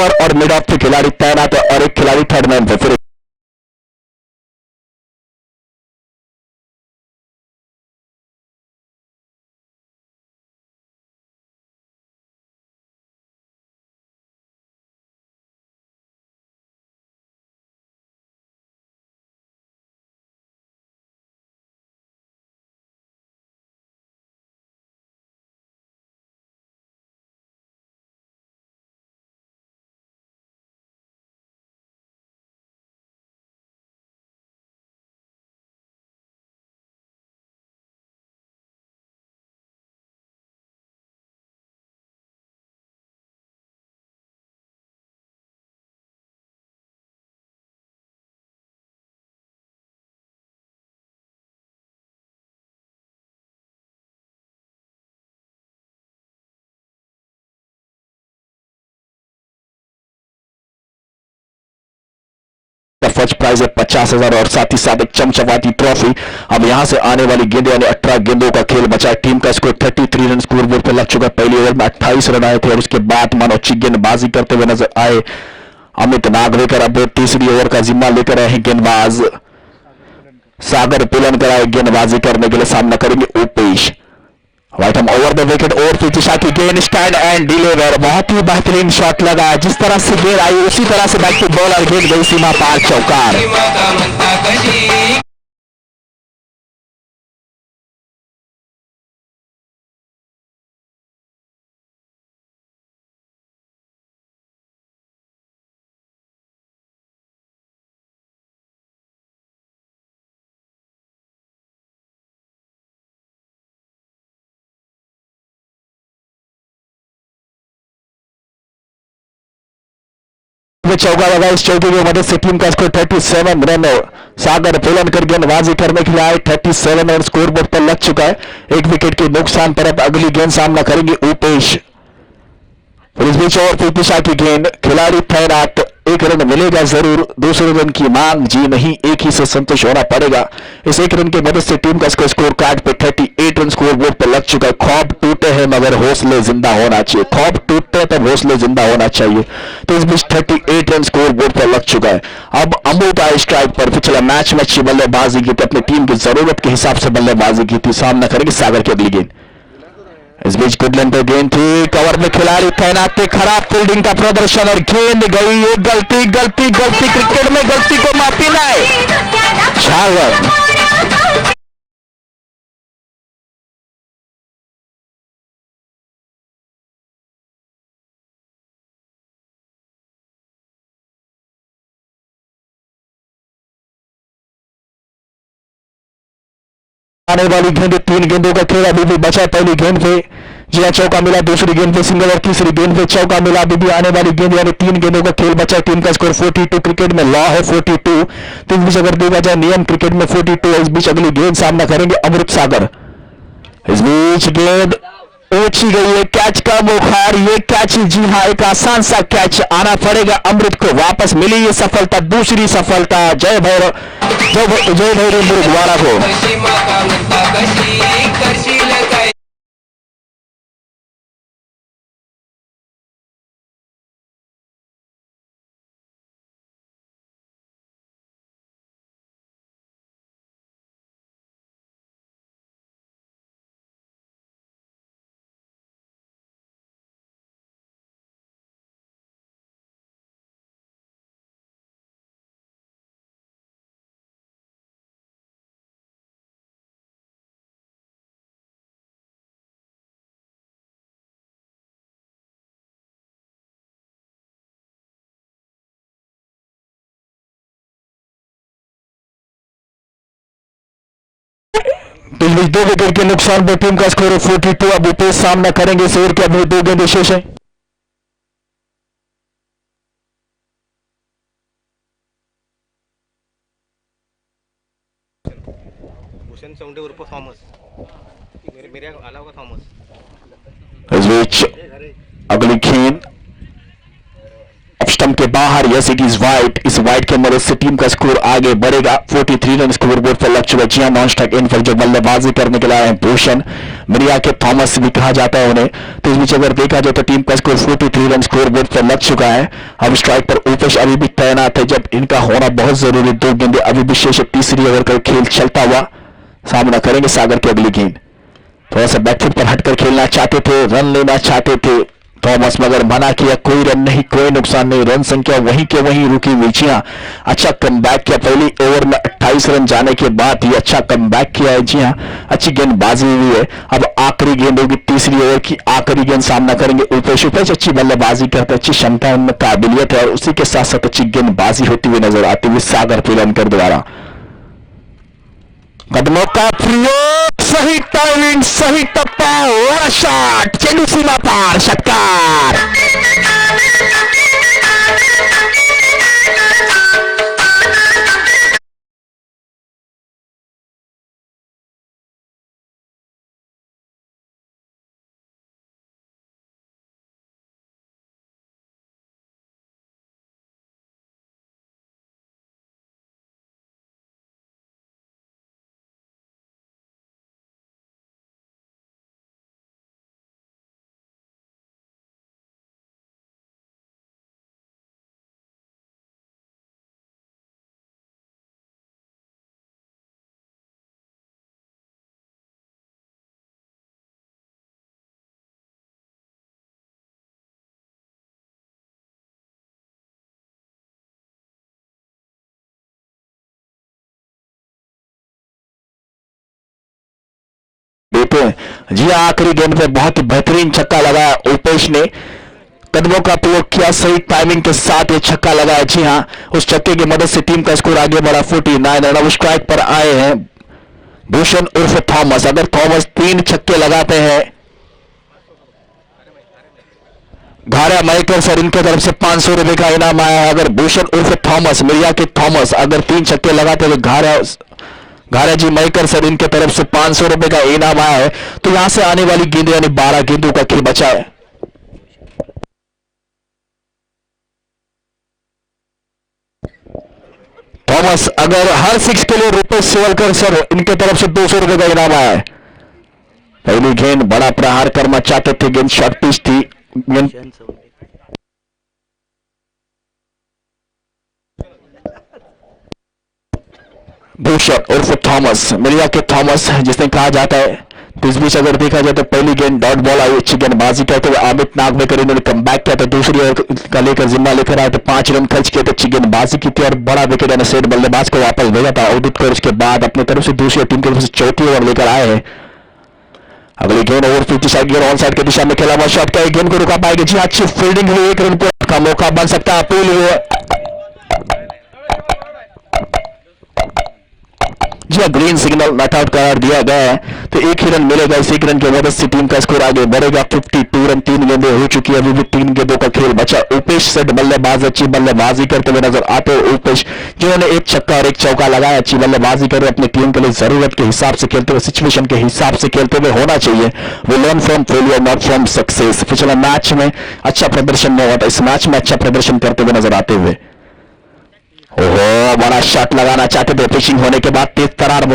Over और mid of के खिलाड़ी तैनात है और एक खिलाड़ी थर्ड मैन पे। फिर फर्स्ट प्राइज है 50,000 और साथ ही साथ एक चमचमाती ट्रॉफी। अब यहां से आने वाली गेंद यानी 18 गेंदों का खेल बचा है। टीम का स्कोर 33 रन स्कोर बोर्ड पर लग चुका है। पहली ओवर में 28 रन आए थे और उसके बाद मानो अच्छी गेंदबाजी करते हुए नजर आए अमित नागवेकर। अब तीसरी ओवर का जिम्मा लेकर आए हैं गेंदबाज सागर पुलनकर आए गेंदबाजी करने के लिए। सामना करेंगे उपेश। राइट हम ओवर द विकेट और पीछे शॉट की गेंद स्टैंड एंड डिलीवर। बहुत ही बेहतरीन शॉट लगा। जिस तरह से गेंद आई उसी तरह से बैक टू बॉलर गेंद गई सीमा पार चौकार। चौका लगा। इस चौके की मदद से टीम का स्कोर 37 रन। सागर पुलनकर गेंदबाजी करने के लिए आए। 37 रन स्कोर बोर्ड पर लग चुका है। एक विकेट के नुकसान पर अब अगली गेंद सामना करेंगे उपेश। इस बीच और दिशा की गेंद खिलाड़ी तैनात। एक रन मिलेगा जरूर, दूसरे रन की मांग जी नहीं, एक ही से संतुष्ट होना पड़ेगा। इस एक रन की मदद से टीम का स्कोर कार्ड पे 38 रन स्कोर बोर्ड पर लग चुका है। ख्वाब टूटे हैं मगर हौसले जिंदा होना चाहिए। ख्वाब टूटते हैं तब हौसले जिंदा होना चाहिए। तो इस बीच 38 रन स्कोर बोर्ड पर लग चुका है। अब अमृत आए स्ट्राइक पर। पिछले मैच में अच्छी बल्लेबाजी की थी, अपनी टीम की जरूरत के हिसाब से बल्लेबाजी की थी। सामना करेंगे सागर की अगली गेंद। इस बीच गुडलैंड पे गेंद थी, कवर में खिलाड़ी तैनात थे। खराब फील्डिंग का प्रदर्शन और गेंद गई। एक गलती गलती गलती, क्रिकेट में गलती को माफी ना है। 6 रन। आने वाली गेंद 3 गेंदों का खेल अभी भी बचा। पहली गेंद पे जी हाँ चौका मिला, दूसरी गेंद पे सिंगल और तीसरी गेंद पे चौका मिला। अभी भी आने वाली गेंद यानी 3 गेंदों का खेल बचा। टीम का स्कोर 42। क्रिकेट में लॉ है 42। तो इस बीच अगर देखा जाए नियम क्रिकेट में 42 है। इस बीच अगली गेंद सामना करेंगे अमृत सागर। इस बीच गेंद ऊंची गई है। कैच का बुखार, ये कैच जी हाँ एक आसान सा कैच। आना पड़ेगा अमृत को। वापस मिली ये सफलता, दूसरी सफलता। जय भैरव, जय भैरव मुरुगवाड़ा को। पिछले 2 विकेट के नुकसान पर टीम का स्कोर 42। अब उपेश सामना करेंगे इस ओवर के अपनी 2 गेंदें शेष हैं। इस बीच अगली गेंद स्टंप के बाहर। Yes it is wide. इस वाइड के मदद से टीम का स्कोर आगे बढ़ेगा। 43 रन स्कोर बोर्ड पर लग चुका है। जी हां, नॉन स्ट्राइक इन पर जो बल्लेबाजी करने के लिए आए हैं भूषण, मिरिया के थॉमस भी कहा जाता है उन्हें। तो इस बीच अगर देखा जाए तो टीम का स्कोर 43 रन स्कोर बोर्ड पर लग चुका है। अब स्ट्राइक पर उपेश अभी भी तैनात है, जब इनका होना बहुत जरूरी। 2 गेंदे अभी भी शेष है। तीसरी ओवर का खेल चलता हुआ सामना करेंगे सागर की अगली गेंद। थोड़ा सा बैकफुट पर हटकर खेलना चाहते थे, रन लेना चाहते थे थॉमस, मगर मना किया। कोई रन नहीं, कोई नुकसान नहीं, रन संख्या वहीं के वहीं रुकी हुई। जी हां, अच्छा कमबैक किया। पहली ओवर में 28 रन जाने के बाद ही अच्छा कमबैक किया है। जी हां, अच्छी गेंदबाजी हुई है। अब आखिरी गेंद होगी, तीसरी ओवर की आखिरी गेंद। सामना करेंगे उपेश। उपेश अच्छी बल्लेबाजी करते, अच्छी क्षमता उनमें, काबिलियत है, और उसी के साथ साथ अच्छी गेंदबाजी होती हुई नजर आती हुई सागर पिलनकर द्वारा। कदमों का प्रयोग, सही टाइमिंग, सही टप्पा, और शॉट, चेंडू सीमा पार, षटकार। जी आखिरी गेंद पे बहुत ही बेहतरीन छक्का लगाया उपेश ने। कदमों का प्रयोग किया, सही टाइमिंग के साथ ये छक्का लगाया। जी हां, उस छक्के की मदद से टीम का स्कोर आगे बढ़ा 49 रन। अब स्ट्राइक पर आए हैं भूषण उर्फ थॉमस। अगर थॉमस 3 छक्के लगाते हैं, घारा माइकल सर इनके तरफ से 500 रुपए का इनाम आया है। अगर भूषण उर्फ थॉमस, मिरिया के थॉमस अगर 3 छक्के लगाते तो घारा जी माइकल सर इनके तरफ से 500 रुपए का इनाम आया है। तो यहां से आने वाली गेंद यानी 12 गेंदों का खेल बचा है। थॉमस अगर हर 6 के लिए रुपए सेवलकर सर इनके तरफ से 200 रुपए का इनाम आया है। पहली गेंद बड़ा प्रहार करना चाहते थे, गेंद शॉर्ट पिच थी। गेंद भूषण उर्फ थॉमस, मिरिया के थॉमस जिसने कहा जाता है। तो इस बीच अगर देखा जाए तो पहली गेंद डॉट बॉल आई, अच्छी गेंदबाजी करते हुए अमित नागवेकर इन्होंने कमबैक किया। तो दूसरी ओवर का लेकर जिम्मा लेकर आए तो 5 रन खर्च किए थे, अच्छी गेंदबाजी की थी और बड़ा विकेट यानी सेट बल्लेबाज को वापस भेजा था आउट कर। उसके बाद अपनी तरफ से दूसरी टीम की तरफ से चौथी ओवर लेकर आए हैं। अगली गेंद ओवर 50 साइड गेंद ऑन साइड की दिशा में खेला हुआ शॉट का गेंद को रुका पाएगी। जी अच्छी फील्डिंग हुई, 1 रन का मौका बन सकता है। अपील हुई, जी ग्रीन सिग्नल नॉट आउट करार दिया गया है। तो 1 ही रन मिलेगा। इस 1 रन की मदद से टीम का स्कोर आगे बढ़ेगा। 52 रन, 3 गेंदें हो चुकी है, अभी भी 3 गेंदों का खेल बचा। उपेश सेट बल्लेबाज अच्छी बल्लेबाजी करते हुए नजर आते हैं। उपेश जिन्होंने 1 छक्का और 1 चौका लगाया, अच्छी बल्लेबाजी कर अपनी टीम के लिए जरूरत के हिसाब से खेलते हुए, सिचुएशन के हिसाब से खेलते हुए होना चाहिए। We learn from failure not from success. पिछले मैच में अच्छा प्रदर्शन नहीं हुआ था, इस मैच में अच्छा प्रदर्शन करते हुए नजर आते हुए। ओहो, बड़ा शॉट लगाना चाहते थे, पिचिंग होने के बाद तेज तरार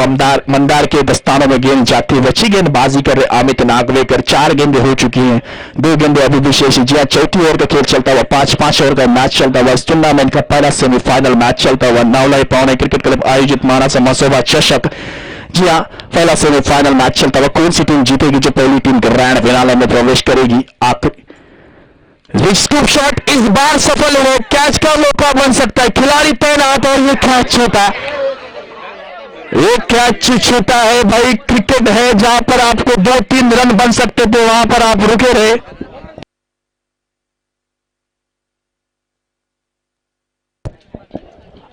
मंदार के दस्तानों में गेंद जाती है। अच्छी गेंदबाजी कर रहे अमित नागवेकर। 4 गेंदें हो चुकी हैं, 2 गेंदें अभी भी शेष। जी चौथी ओवर का खेल चलता हुआ, 5 ओवर का मैच चलता हुआ। इस टूर्नामेंट का पहला सेमीफाइनल मैच चलता हुआ। नावलाई पावने क्रिकेट क्लब आयोजित मानस मसोबा चषक, जी हाँ पहला सेमीफाइनल मैच चलता हुआ। कौन सी टीम जीतेगी, जो पहली टीम ग्रैंड फिनाले में प्रवेश करेगी। आखिरी स्कूप शॉट इस बार सफल हुए, कैच का मौका बन सकता है। खिलाड़ी तैनात और ये कैच छूटा, ये कैच छूटा है। भाई क्रिकेट है जहां पर आपको 2-3 रन बन सकते थे, वहां पर आप रुके रहे।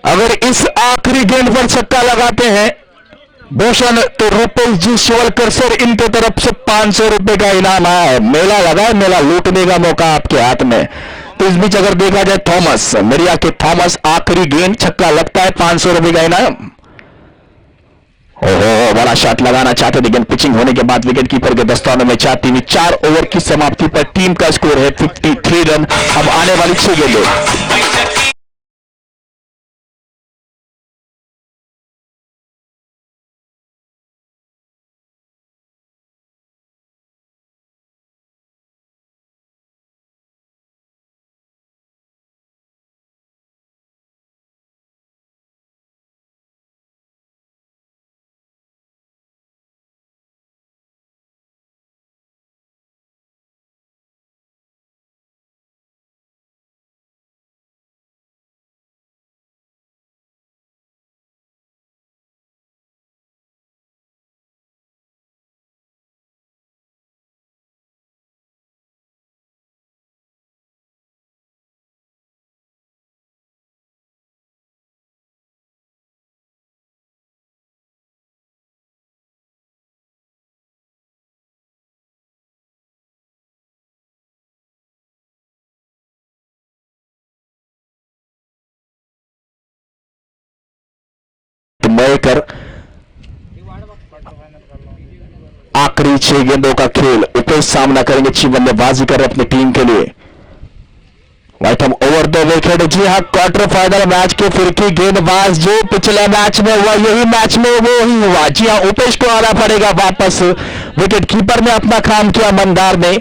अगर इस आखिरी गेंद पर छक्का लगाते हैं भूषण तो रुपेश जी शिवलकर सर इनके तरफ से 500 रुपए का इनाम आया है। मेला लगा है, मेला लूटने का मौका आपके हाथ में। तो इस बीच अगर देखा जाए थॉमस, मिरिया के थॉमस आखिरी गेंद छक्का लगता है, 500 रुपए का इनाम। ओहो, बड़ा शॉट लगाना चाहते थे, पिचिंग होने के बाद विकेट कीपर के दस्तानों में जाती हुई। 4 ओवर की समाप्ति पर टीम का स्कोर है 53 रन। अब आने वाली 6 गेंदें। मयकर। आखिरी 6 गेंदों का खेल, उपेश सामना करेंगे, अच्छी बल्लेबाजी कर अपनी टीम के लिए। व्हाइट हम ओवर द विकेट। जी हाँ, क्वार्टर फाइनल मैच के फिरकी गेंदबाज जो पिछले मैच में हुआ, यही मैच में वो ही हुआ। जी हाँ, उपेश को आना पड़ेगा वापस। विकेट कीपर ने अपना काम किया, मंदार ने।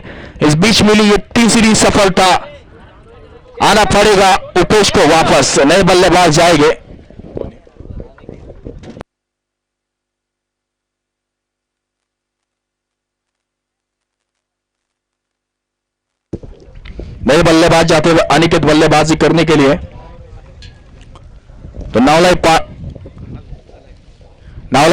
इस बीच मिली ये तीसरी सफलता। आना पड़ेगा उपेश को वापस, नए बल्लेबाज जाएंगे। नए बल्लेबाज जाते हुए अनिकेत बल्लेबाजी करने के लिए। तो नावलाई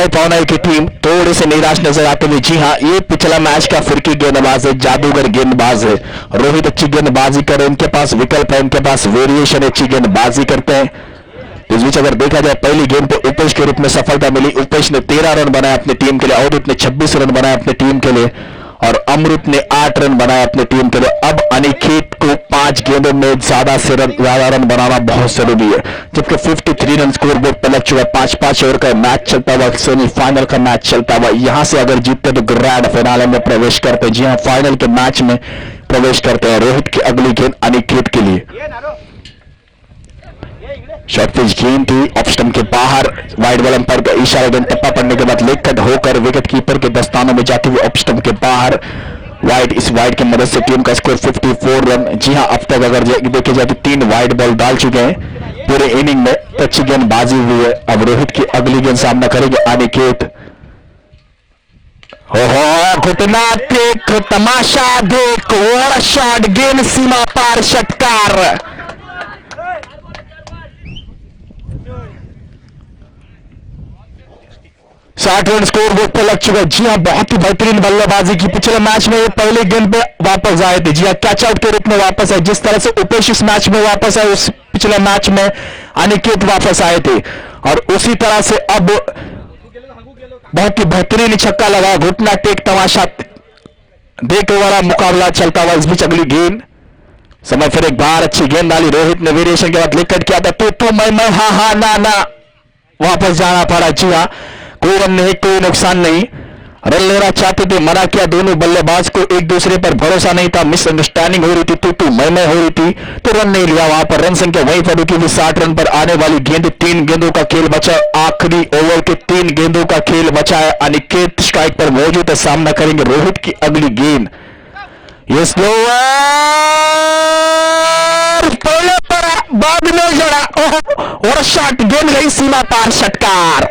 पावनाई की टीम थोड़े से निराश नजर आते हुए। जी हाँ, ये पिछला मैच का फिरकी गेंदबाज है, जादूगर गेंदबाज है। रोहित अच्छी गेंदबाजी करे, इनके पास विकल्प है, इनके पास वेरिएशन, अच्छी गेंदबाजी करते हैं। इस बीच अगर देखा जाए पहली गेंद पे उपेश के रूप में सफलता मिली। उपेश ने 13 रन बनाए अपनी टीम के लिए, अवधूत ने 26 रन बनाए अपनी टीम के लिए और अमृत ने 8 रन बनाए अपनी टीम के लिए। अब अनिकेत को 5 गेंदों में ज्यादा रन बनाना बहुत जरूरी है, जबकि 53 रन स्कोर बोर्ड पर लग चुका है। 5-5 ओवर का मैच चलता हुआ, सेमीफाइनल का मैच चलता हुआ। यहां से अगर जीतते तो ग्रैंड फिनाले में प्रवेश करते हैं। जी हाँ, फाइनल के मैच में प्रवेश करते हैं। रोहित की अगली गेंद अनिकेत के लिए। शॉर्ट पिच गेंद थी, ऑफ स्टंप के बाहर, वाइड बॉल अंपायर का इशारा, गेंद टप्पा पड़ने के बाद लेग कट होकर विकेट कीपर के दस्तानों में जाती हुई ऑफ स्टंप के बाहर वाइड। इस वाइड की मदद से टीम का स्कोर 54 रन। जी हां, अब तक अगर देखे जाए तो 3 वाइड बॉल डाल चुके हैं पूरे इनिंग में, तो अच्छी गेंदबाजी हुई है। अब रोहित की अगली गेंद सामना करेंगे अनिकेत। हो घुटना देख, तमाशा देख, और शॉट, गेंद सीमा पार, षटकार। साठ रन स्कोर बोर्ड पर लग चुका है। जी हाँ, बहुत ही बेहतरीन बल्लेबाजी की। पिछले मैच में ये पहले गेंद पे वापस आए थे। जी हाँ, कैच आउट के रूप में वापस आए। जिस तरह से उपेश इस मैच में वापस आए, उस पिछले मैच में अनिकेत वापस आए थे, और उसी तरह से अब बहुत ही बेहतरीन छक्का लगा, घुटना टेक, तमाशा देख वाला मुकाबला चलता हुआ। इस बीच अगली गेंद, समय फिर एक बार अच्छी गेंद डाली रोहित ने, वेरिएशन के बाद विकेट किया था। तो मैं हाँ ना ना, वापस जाना पड़ा। जी हाँ, कोई रन नहीं, कोई नुकसान नहीं। रन लेना चाहते थे, मना किया। दोनों बल्लेबाज को एक दूसरे पर भरोसा नहीं था, मिसअंडरस्टैंडिंग हो रही थी, तू मैं हो रही थी, तो रन नहीं लिया। वहां पर रन संख्या वहीं पर रुकी हुई 60 रन पर। आने वाली गेंद, 3 गेंदों का खेल बचा, आखिरी ओवर के 3 गेंदों का खेल बचा है। अनिकेत स्ट्राइक पर मौजूद है, सामना करेंगे रोहित की अगली गेंद। ये स्लोवर पहले पर बाद में जड़ा, और शॉट, गेंद गई सीमा पार, षटकार।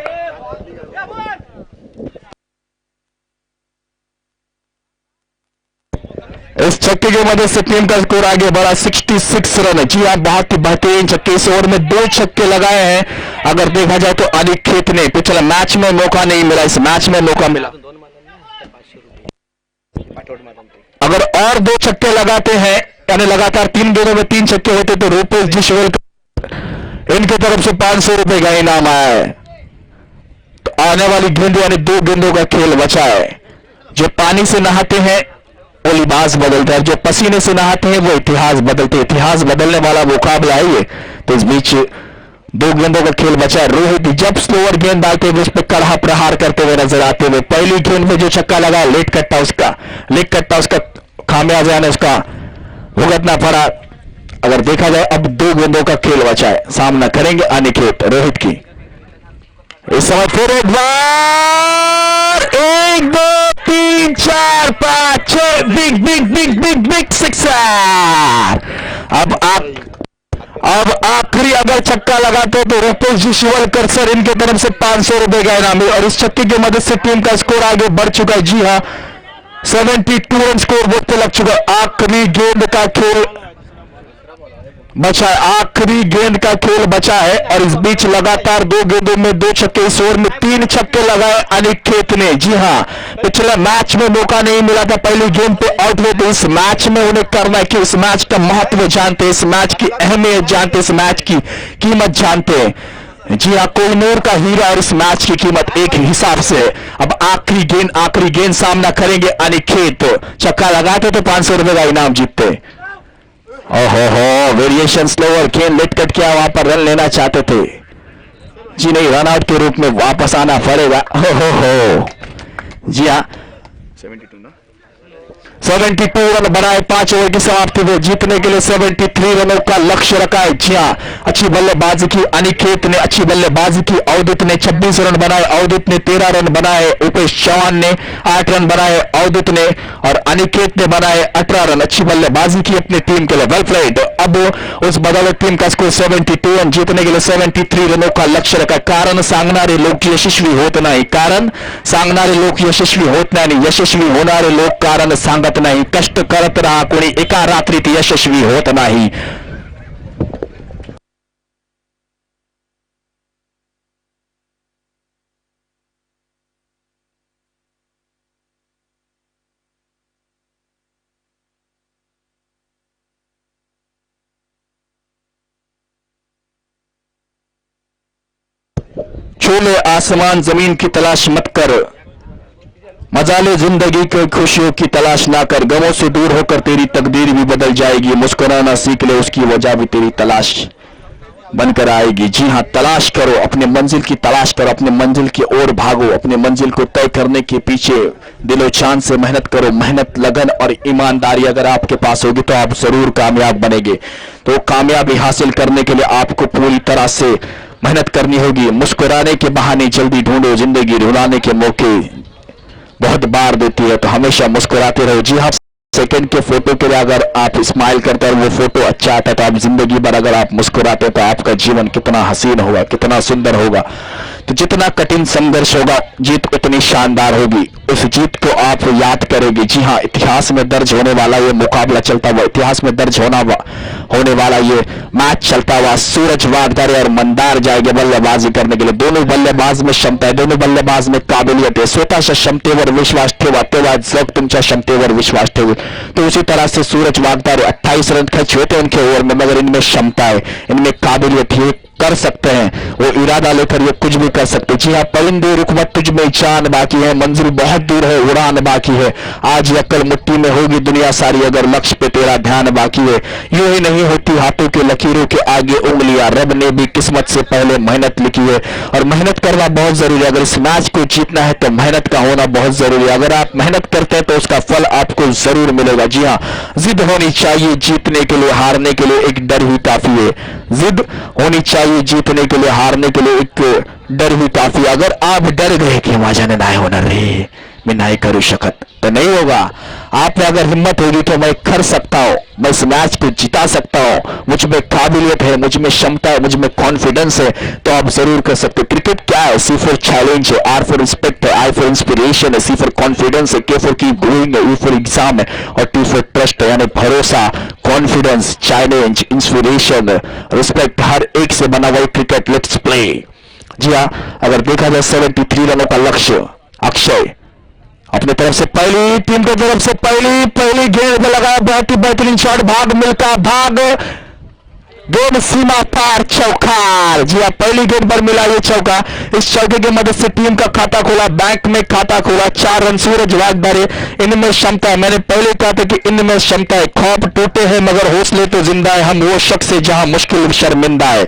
इस छक्के की मदद से टीम का स्कोर आगे बढ़ा, 66 रन। जी हाँ, बहुत ही बेहतरीन छक्के। इस ओवर में 2 छक्के लगाए हैं। अगर देखा जाए तो अनिकेत ने पिछले मैच में मौका नहीं मिला, इस मैच में मौका मिला। अगर और 2 छक्के लगाते हैं, यानी लगातार 3 गेंदों में 3 छक्के होते, तो रूपेश जिशवेल इनकी तरफ से 500 रुपए का इनाम आया है। तो आने वाली गेंद, यानी 2 गेंदों का खेल बचा है। जो पानी से नहाते हैं वो लिबास बदलते हैं, जो पसीने से नहाते हैं वो इतिहास बदलते हैं। इतिहास बदलने वाला मुकाबला है ये। तो इस बीच 2 गेंदों का खेल बचा है। रोहित जब स्लोअर गेंद डालते हुए उस पर कड़ा प्रहार करते हुए नजर आते हुए। पहली गेंद में जो छक्का लगा, लेग कट्टा उसका खामियाजा ने उसका भुगतना पड़ा। अगर देखा जाए अब 2 गेंदों का खेल बचा है, सामना करेंगे अनिकेत रोहित की। इस समय फिर एक बार 1 2 3 4 5 6 बिग सिक्सर। अब आखिरी अगर छक्का लगाते तो रूपेश जी शिवलकर सर, इनके तरफ से 500 रुपए का इनाम है, और इस छक्के की मदद से टीम का स्कोर आगे बढ़ चुका है। जी हाँ, 72 रन स्कोर बोर्ड पे लग चुका है। आखिरी गेंद का खेल बचा है, आखिरी गेंद का खेल बचा है, और इस बीच लगातार 2 गेंदों में 2 छक्के। इस ओवर में 3 छक्के लगाए अनिकेत ने। जी हां, पिछले मैच में मौका नहीं मिला था, पहली गेंद पे आउट हुए, तो इस मैच में उन्हें करना है कि इस मैच का महत्व जानते, इस मैच की अहमियत जानते, इस मैच की कीमत जानते हैं। जी हां, कोहिनूर का हीरा और इस मैच की कीमत एक हिसाब से। अब आखिरी गेंद सामना करेंगे अनिकेत। छक्का लगाते तो 500 रुपए का इनाम जीतते। ओहो, वेरिएशन स्लोअर गेंद लेट कट किया, वहां पर रन लेना चाहते थे। जी नहीं, रन आउट के रूप में वापस आना पड़ेगा। हो जी हाँ, 72 रन बनाए 5 ओवर की समाप्ति में जीतने के लिए 73 रनों का लक्ष्य रखा है। जी हाँ, अच्छी बल्लेबाजी की अनिकेत ने, अच्छी बल्लेबाजी की अवधित ने 26 रन बनाए, अवधित ने 13 रन बनाए, उपेश चौहान ने 8 रन बनाए, अवधित ने और अनिकेत ने बनाए 18 रन। अच्छी बल्लेबाजी की अपनी टीम के लिए, वेल प्लेड। अब उस बदौलत टीम का स्कोर 72 रन, जीतने के लिए 73 रनों का लक्ष्य रखा। कारण सांगणारे लोक यशस्वी होत नाही, कारण सांगणारे लोक यशस्वी होत नाही, यशस्वी होणारे लोक कारण सांगत नाही, कष्ट करत राहा, कोणी एका रात्रीत यशस्वी होत नाही। छोले आसमान जमीन की तलाश मत कर, मजाले जिंदगी के खुशियों की तलाश ना कर, गमों से दूर होकर तेरी तकदीर भी बदल जाएगी, मुस्कुराना सीख ले उसकी वजह भी तेरी तलाश बनकर आएगी। जी हाँ, तलाश करो, अपने मंजिल की तलाश करो, अपने मंजिल की ओर भागो, अपने मंजिल को तय करने के पीछे दिलो जान से मेहनत करो। मेहनत, लगन और ईमानदारी अगर आपके पास होगी तो आप जरूर कामयाब बनेंगे। तो कामयाबी हासिल करने के लिए आपको पूरी तरह से मेहनत करनी होगी। मुस्कुराने के बहाने जल्दी ढूंढो, जिंदगी रुलाने के मौके बहुत बार देती है, तो हमेशा मुस्कुराते रहो। जी हाँ, सेकंड के फोटो के लिए अगर आप स्माइल करते हैं और वो फोटो अच्छा आता है तो आप जिंदगी भर अगर आप मुस्कुराते हैं तो आपका जीवन कितना हसीन होगा, कितना सुंदर होगा। तो जितना कठिन संघर्ष होगा, जीत उतनी शानदार होगी। उस जीत को आप याद करेंगे। जी हाँ, इतिहास में दर्ज होने वाला ये मुकाबला चलता हुआ, इतिहास में दर्ज होने वाला ये मैच चलता हुआ, सूरज वागदारे और मंदार जाएंगे बल्लेबाजी करने के लिए। दोनों बल्लेबाज में क्षमता है, दोनों बल्लेबाज में काबिलियत है। स्वतःच्या क्षमतेवर विश्वास ठेवा, तेव्हा जग तुमच्या क्षमतेवर विश्वास ठेवे। तो उसी तरह से सूरज वागदारे 28 रन खर्च हुए थे उनके ओवर में, मगर इनमें क्षमता है, इनमें काबिलियत है, कर सकते हैं, वो इरादा लेकर ये कुछ भी कर सकते। जी हाँ, परिंदे रुकवत तुझ में चांद बाकी है, मंजिल बहुत दूर है, उड़ान बाकी है, आज अक्ल मुट्ठी में होगी दुनिया सारी, अगर लक्ष्य पे तेरा ध्यान बाकी है। यूं ही नहीं होती हाथों के लकीरों के आगे उंगलियां, रब ने भी किस्मत से पहले मेहनत लिखी है, और मेहनत करना बहुत जरूरी है। अगर इस मैच को जीतना है तो मेहनत का होना बहुत जरूरी है। अगर आप मेहनत करते हैं तो उसका फल आपको जरूर मिलेगा। जी हाँ, जिद होनी चाहिए जीतने के लिए, हारने के लिए एक डर ही काफी है। जिद होनी चाहिए जीतने के लिए, हारने के लिए एक डर ही काफी। अगर आप डर गए कि माझ्याने नाही होणार रे, मैं नहीं करू शकत, तो नहीं होगा। आप में अगर हिम्मत होगी तो मैं कर सकता हूं, मैं इस मैच को जिता सकता हूं, मुझ में काबिलियत है, मुझ में क्षमता है, मुझ में कॉन्फिडेंस है, तो आप जरूर कर सकते हो। क्रिकेट क्या है? सी फॉर चैलेंज है, आर फॉर रिस्पेक्ट है, आई फॉर इंस्पिरेशन है, सी फॉर कॉन्फिडेंस है, के फॉर कीप गोइंग है, यू फॉर एग्जाम है, और टी फॉर ट्रस्ट है, यानी भरोसा, कॉन्फिडेंस, चैलेंज, इंस्पिरेशन, रिस्पेक्ट, हर एक से बना हुआ क्रिकेट। Let's play. जी हाँ, अगर देखा जाए 73 रनों का लक्ष्य, अक्षय अपने तरफ से पहली टीम की तरफ से पहली गेंद में लगाया, बहुत ही बेहतरीन शॉट, भाग मिलका भाग, गेंद सीमा पार, चौका। जी हाँ, पहली गेंद पर मिला ये चौका। इस चौके की मदद से टीम का खाता खोला, बैंक में खाता खोला। 4 रन सूरज वागदारे, इनमें क्षमता है। मैंने पहले कहा था कि इनमें क्षमता है। खौफ टूटे हैं मगर हौसले तो जिंदा है, हम वो शख्स है जहां मुश्किल शर्मिंदा है।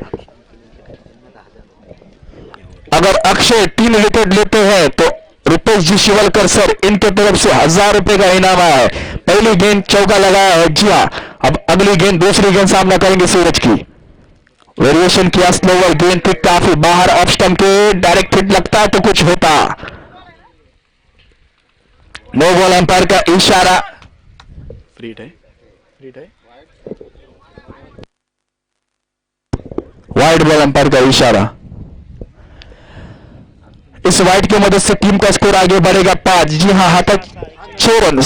अगर अक्षय 3 विकेट लेते हैं तो रुपेश जी शिवलकर सर, इनके तरफ से 1000 रुपए का इनाम आया है। पहली गेंद चौका लगाया है। जी हाँ, अब अगली गेंद, दूसरी गेंद सामना करेंगे सूरज की। वेरिएशन किया, स्लोवर गेंद थी काफी बाहर, ऑफ स्टंप के, डायरेक्ट हिट लगता तो कुछ होता। नो बॉल, अंपायर का इशारा, फ्री है, वाइड बॉल, अंपायर का इशारा। इस वाइड की मदद से टीम का स्कोर आगे बढ़ेगा 5। जी हाँ, हाथक 6 रन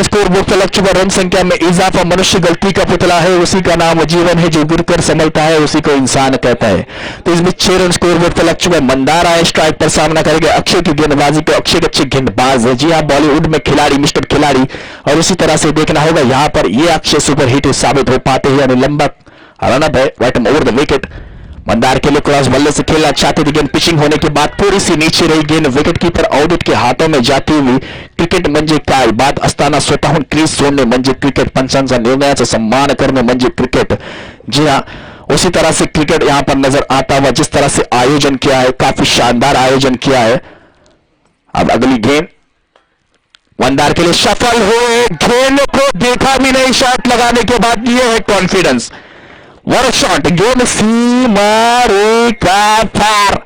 स्कोर बोर्ड पर लग चुका। रन संख्या में इजाफा मनुष्य गलती का पुतला है, उसी का नाम जीवन है, जो गिरकर संभलता है उसी को इंसान कहता है। तो इसमें 6 रन स्कोर बोर्ड पर लग चुका है। मंदार आए स्ट्राइक पर, सामना करेंगे अक्षय की गेंदबाजी को। अक्षय अच्छे गेंदबाज है। जी हाँ, बॉलीवुड में खिलाड़ी, मिस्टर खिलाड़ी, और इसी तरह से देखना होगा यहाँ पर ये अक्षय सुपर हिट साबित हो पाते हैं, यानी लंबा रनअप है, right over the wicket. Mandar के लिए क्रॉस बल्ले से खेलना चाहते थे, गेंद पिचिंग होने के बाद थोड़ी सी नीचे रही गेंद, विकेट कीपर ऑडिट के हाथों में जाती हुई क्रिकेट म्हणजे काय, बाद असताना स्वतःहून क्रीज सोडणे म्हणजे क्रिकेट, पंचांचा निर्णयाचा सम्मान करणे म्हणजे क्रिकेट। जी हाँ, उसी तरह से क्रिकेट यहां पर नजर आता हुआ, जिस तरह से आयोजन किया है, काफी शानदार आयोजन किया है। अब अगली गेंद वनदार के लिए सफल हुए, गेंद को देखा भी नहीं, शॉट लगाने के बाद ये है कॉन्फिडेंस। वर शॉट, गेंद सीमा रेखा पार,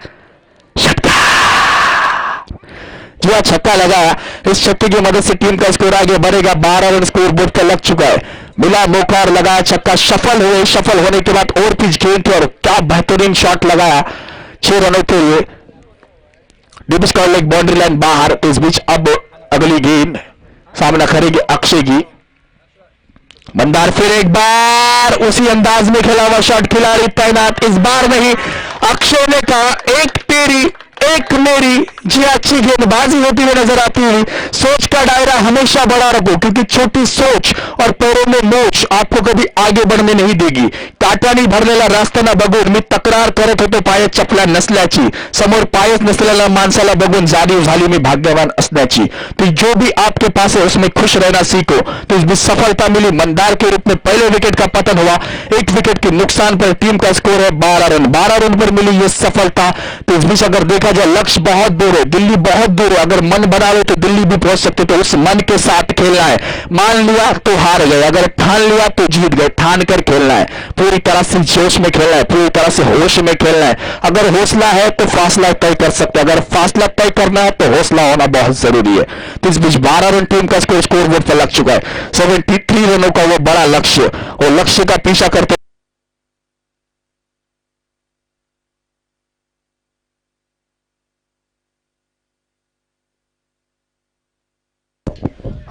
जो छक्का लगाया। इस छक्के की मदद से टीम का स्कोर आगे बढ़ेगा। 12 रन स्कोर बोर्ड पर लग चुका है। मिला मौका और लगाया छक्का, सफल हुए। सफल होने के बाद और पिच गेंद थी और क्या बेहतरीन शॉट लगाया 6 रनों के लिए। Deep square leg boundary line बाहर। इस बीच अब अगली गेंद सामना करेगी अक्षय की। मंदार फिर एक बार उसी अंदाज में खेला हुआ शॉट, खिलाड़ी तैनात। इस बार नहीं, अक्षय ने कहा एक तेरी एक मेरी। जी अच्छी गेंदबाजी होती हुई नजर आती हुई। सोच का दायरा हमेशा बड़ा रखो, क्योंकि छोटी सोच और पैरों में मोच आपको कभी आगे बढ़ने नहीं देगी. काटानी भरलेला रस्त्याला बघून मी तक्रार करत होतो पाय चपला नसल्याची, समोर पायच नसलेल्या माणसाला बघून जाणीव झाली मी भाग्यवान असण्याची. तो जो भी आपके पास है उसमें खुश रहना सीखो. तो इस बीच सफलता मिली. मंदार के रूप में पहले विकेट का पतन हुआ. एक विकेट के नुकसान पर टीम का स्कोर है 12 रन. 12 रन पर मिली ये सफलता. तो इस बीच अगर देखा जाए लक्ष्य बहुत दूर है, दिल्ली बहुत दूर है. अगर मन बनावे तो दिल्ली भी पहुंच सकते. तो उस मन के साथ खेलना है. मान लिया तो हार गए, अगर ठान लिया तो जीत गए. ठान कर खेलना है, पूरी तरह से जोश में खेलना है, पूरी तरह से होश में खेलना है. अगर हौसला है तो फासला तय कर सकते हैं. अगर फासला तय करना है तो हौसला होना बहुत जरूरी है. तो इस बीच 12 रन टीम का स्कोर बोर्ड पर लग चुका है. 73 रनों का वो बड़ा लक्ष्य, और लक्ष्य का पीछा करते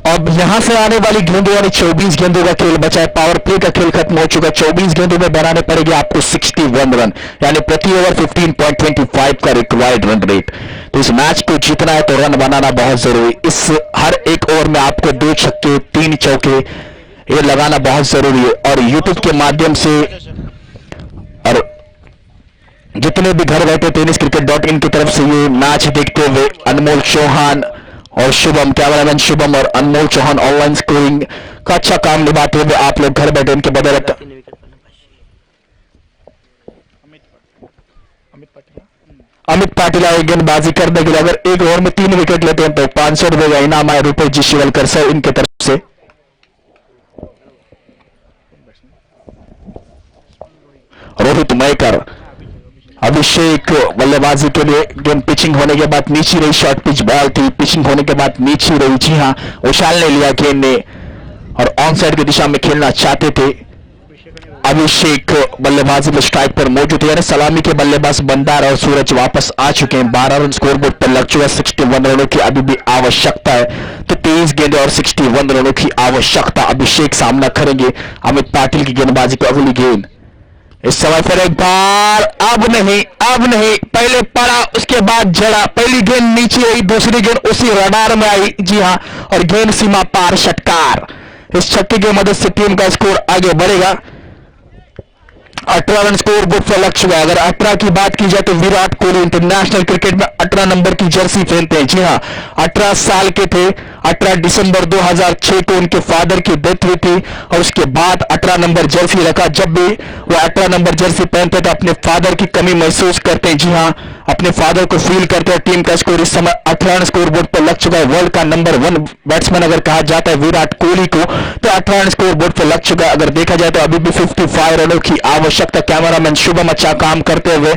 अब यहां से आने वाली गेंदों यानी 24 गेंदों का खेल बचा है. पावर प्ले का खेल खत्म हो चुका है. 24 गेंदों में बनाने पड़ेंगे आपको 61 रन, यानी प्रति ओवर 15.25 का रिक्वायर्ड रन रेट. तो इस मैच को जीतना है तो रन बनाना बहुत जरूरी. इस हर एक ओवर में आपको 2 छक्के 3 चौके ये लगाना बहुत जरूरी है. और यूट्यूब के माध्यम से और जितने भी घर बैठे tenniscricket.in की तरफ से ये मैच देखते हुए अनमोल चौहान और शुभम, कैमरामैन शुभम और अनमोल चौहान ऑनलाइन स्कोरिंग का अच्छा काम निभाते हुए आप लोग घर बैठे इनके बदौलत अमित पाटिल आए गेंदबाजी करने के लिए. अगर एक ओवर में 3 विकेट लेते हैं तो 500 रुपए का इनाम आए. रुपए जी शिवलकर सर इनके तरफ से. रोहित मैकर, अभिषेक बल्लेबाजी के लिए. गेंद पिचिंग होने के बाद नीचे रही. शॉर्ट पिच बॉल थी, पिचिंग होने के बाद नीचे रही. जी हां, उछाल ने लिया गेंद ने और ऑन साइड की दिशा में खेलना चाहते थे. अभिषेक बल्लेबाजी में स्ट्राइक पर मौजूद है. यानी सलामी के बल्लेबाज बंदार और सूरज वापस आ चुके हैं. 12 रन स्कोर बोर्ड पर लग चुका है. 61 रनों की अभी भी आवश्यकता है. तो 23 गेंदें और 61 रनों की आवश्यकता. अभिषेक सामना करेंगे अमित पाटिल की गेंदबाजी को. अगली गेंद इस समय फिर एक बार. अब नहीं, अब नहीं, पहले पड़ा उसके बाद जड़ा. पहली गेंद नीचे आई, दूसरी गेंद उसी रडार में आई. जी हां, और गेंद सीमा पार षटकार. इस छक्के की मदद से टीम का स्कोर आगे बढ़ेगा. 18 रन स्कोर बोर्ड पर लग चुका है. अगर 18 की बात की जाए तो विराट कोहली इंटरनेशनल क्रिकेट में 18 नंबर की जर्सी पहनते हैं. जी हां, 18 साल के थे. 18 दिसंबर 2006 को उनके फादर की डेथ हुई थी और उसके बाद 18 नंबर जर्सी रखा. जब भी वो 18 नंबर जर्सी पहनते तो अपने फादर की कमी महसूस करते हैं. जी हां, अपने फादर को फील करते हैं. टीम का स्कोर इस समय 18 रन स्कोर बोर्ड पर लग चुका है. वर्ल्ड का नंबर 1 बैट्समैन अगर कहा जाता है विराट कोहली को तो 18 रन स्कोर बोर्ड पर लग चुका है. अगर देखा जाए तो अभी भी 55 रनों की आवश्यकता. कैमरामैन शुभम अच्छा काम करते हुए,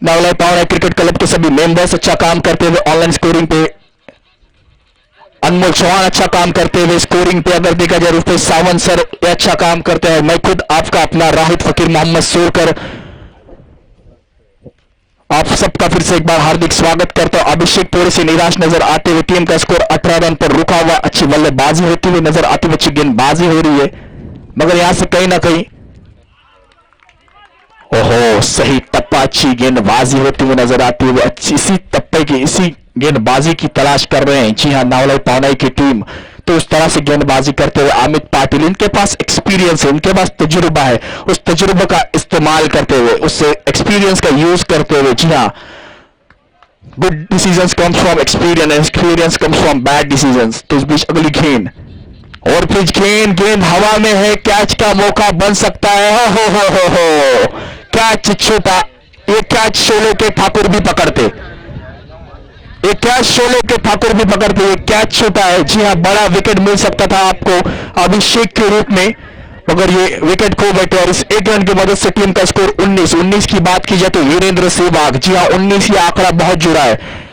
नवलाई पावना क्रिकेट क्लब के सभी मेंबर्स अच्छा काम करते हुए ऑनलाइन स्कोरिंग पे. अनमोल चौहान अच्छा काम करते हुए स्कोरिंग पे. अगर देखा जाए रुपेश सावंत सर अच्छा काम करते हैं. मैं खुद आपका अपना राहिद फकीर मोहम्मद सोरकर आप सबका फिर से एक बार हार्दिक स्वागत करता हूं. अभिषेक थोड़े से निराश नजर आते हुए. टीम का स्कोर 18 रन पर रुका हुआ. अच्छी बल्लेबाजी होती हुई नजर आती हुई, अच्छी गेंदबाजी हो रही है, मगर यहां से कहीं ना कहीं ओहो सही टप्पा. अच्छी गेंदबाजी होती हुई नजर आती हुई. अच्छी इसी टप्पे की इसी गेंदबाजी की तलाश कर रहे हैं. जी हां, नावलाई पावनाई की टीम. तो उस तरह से गेंदबाजी करते हुए अमित पाटिल, इनके पास एक्सपीरियंस है, इनके पास तजुर्बा है. उस तजुर्बे का इस्तेमाल करते हुए, उस एक्सपीरियंस का यूज करते हुए. जी हां, good decisions comes from experience, experience comes from bad decisions. तो इस बीच अगली गेंद और पिच गेंद हवा में है, कैच का मौका बन सकता है। हो कैच छूटा। ये कैच शोले के ठाकुर भी पकड़ते, ये कैच शोले के ठाकुर भी पकड़ते, ये कैच छूटा है। जी हां, बड़ा विकेट मिल सकता था आपको अभिषेक के रूप में, मगर ये विकेट खो बैठे। और इस एक रन की मदद से टीम का स्कोर 19 की बात की जाए तो वीरेंद्र सहवाग, जी हां 19 ये आंकड़ा बहुत जुड़ा है।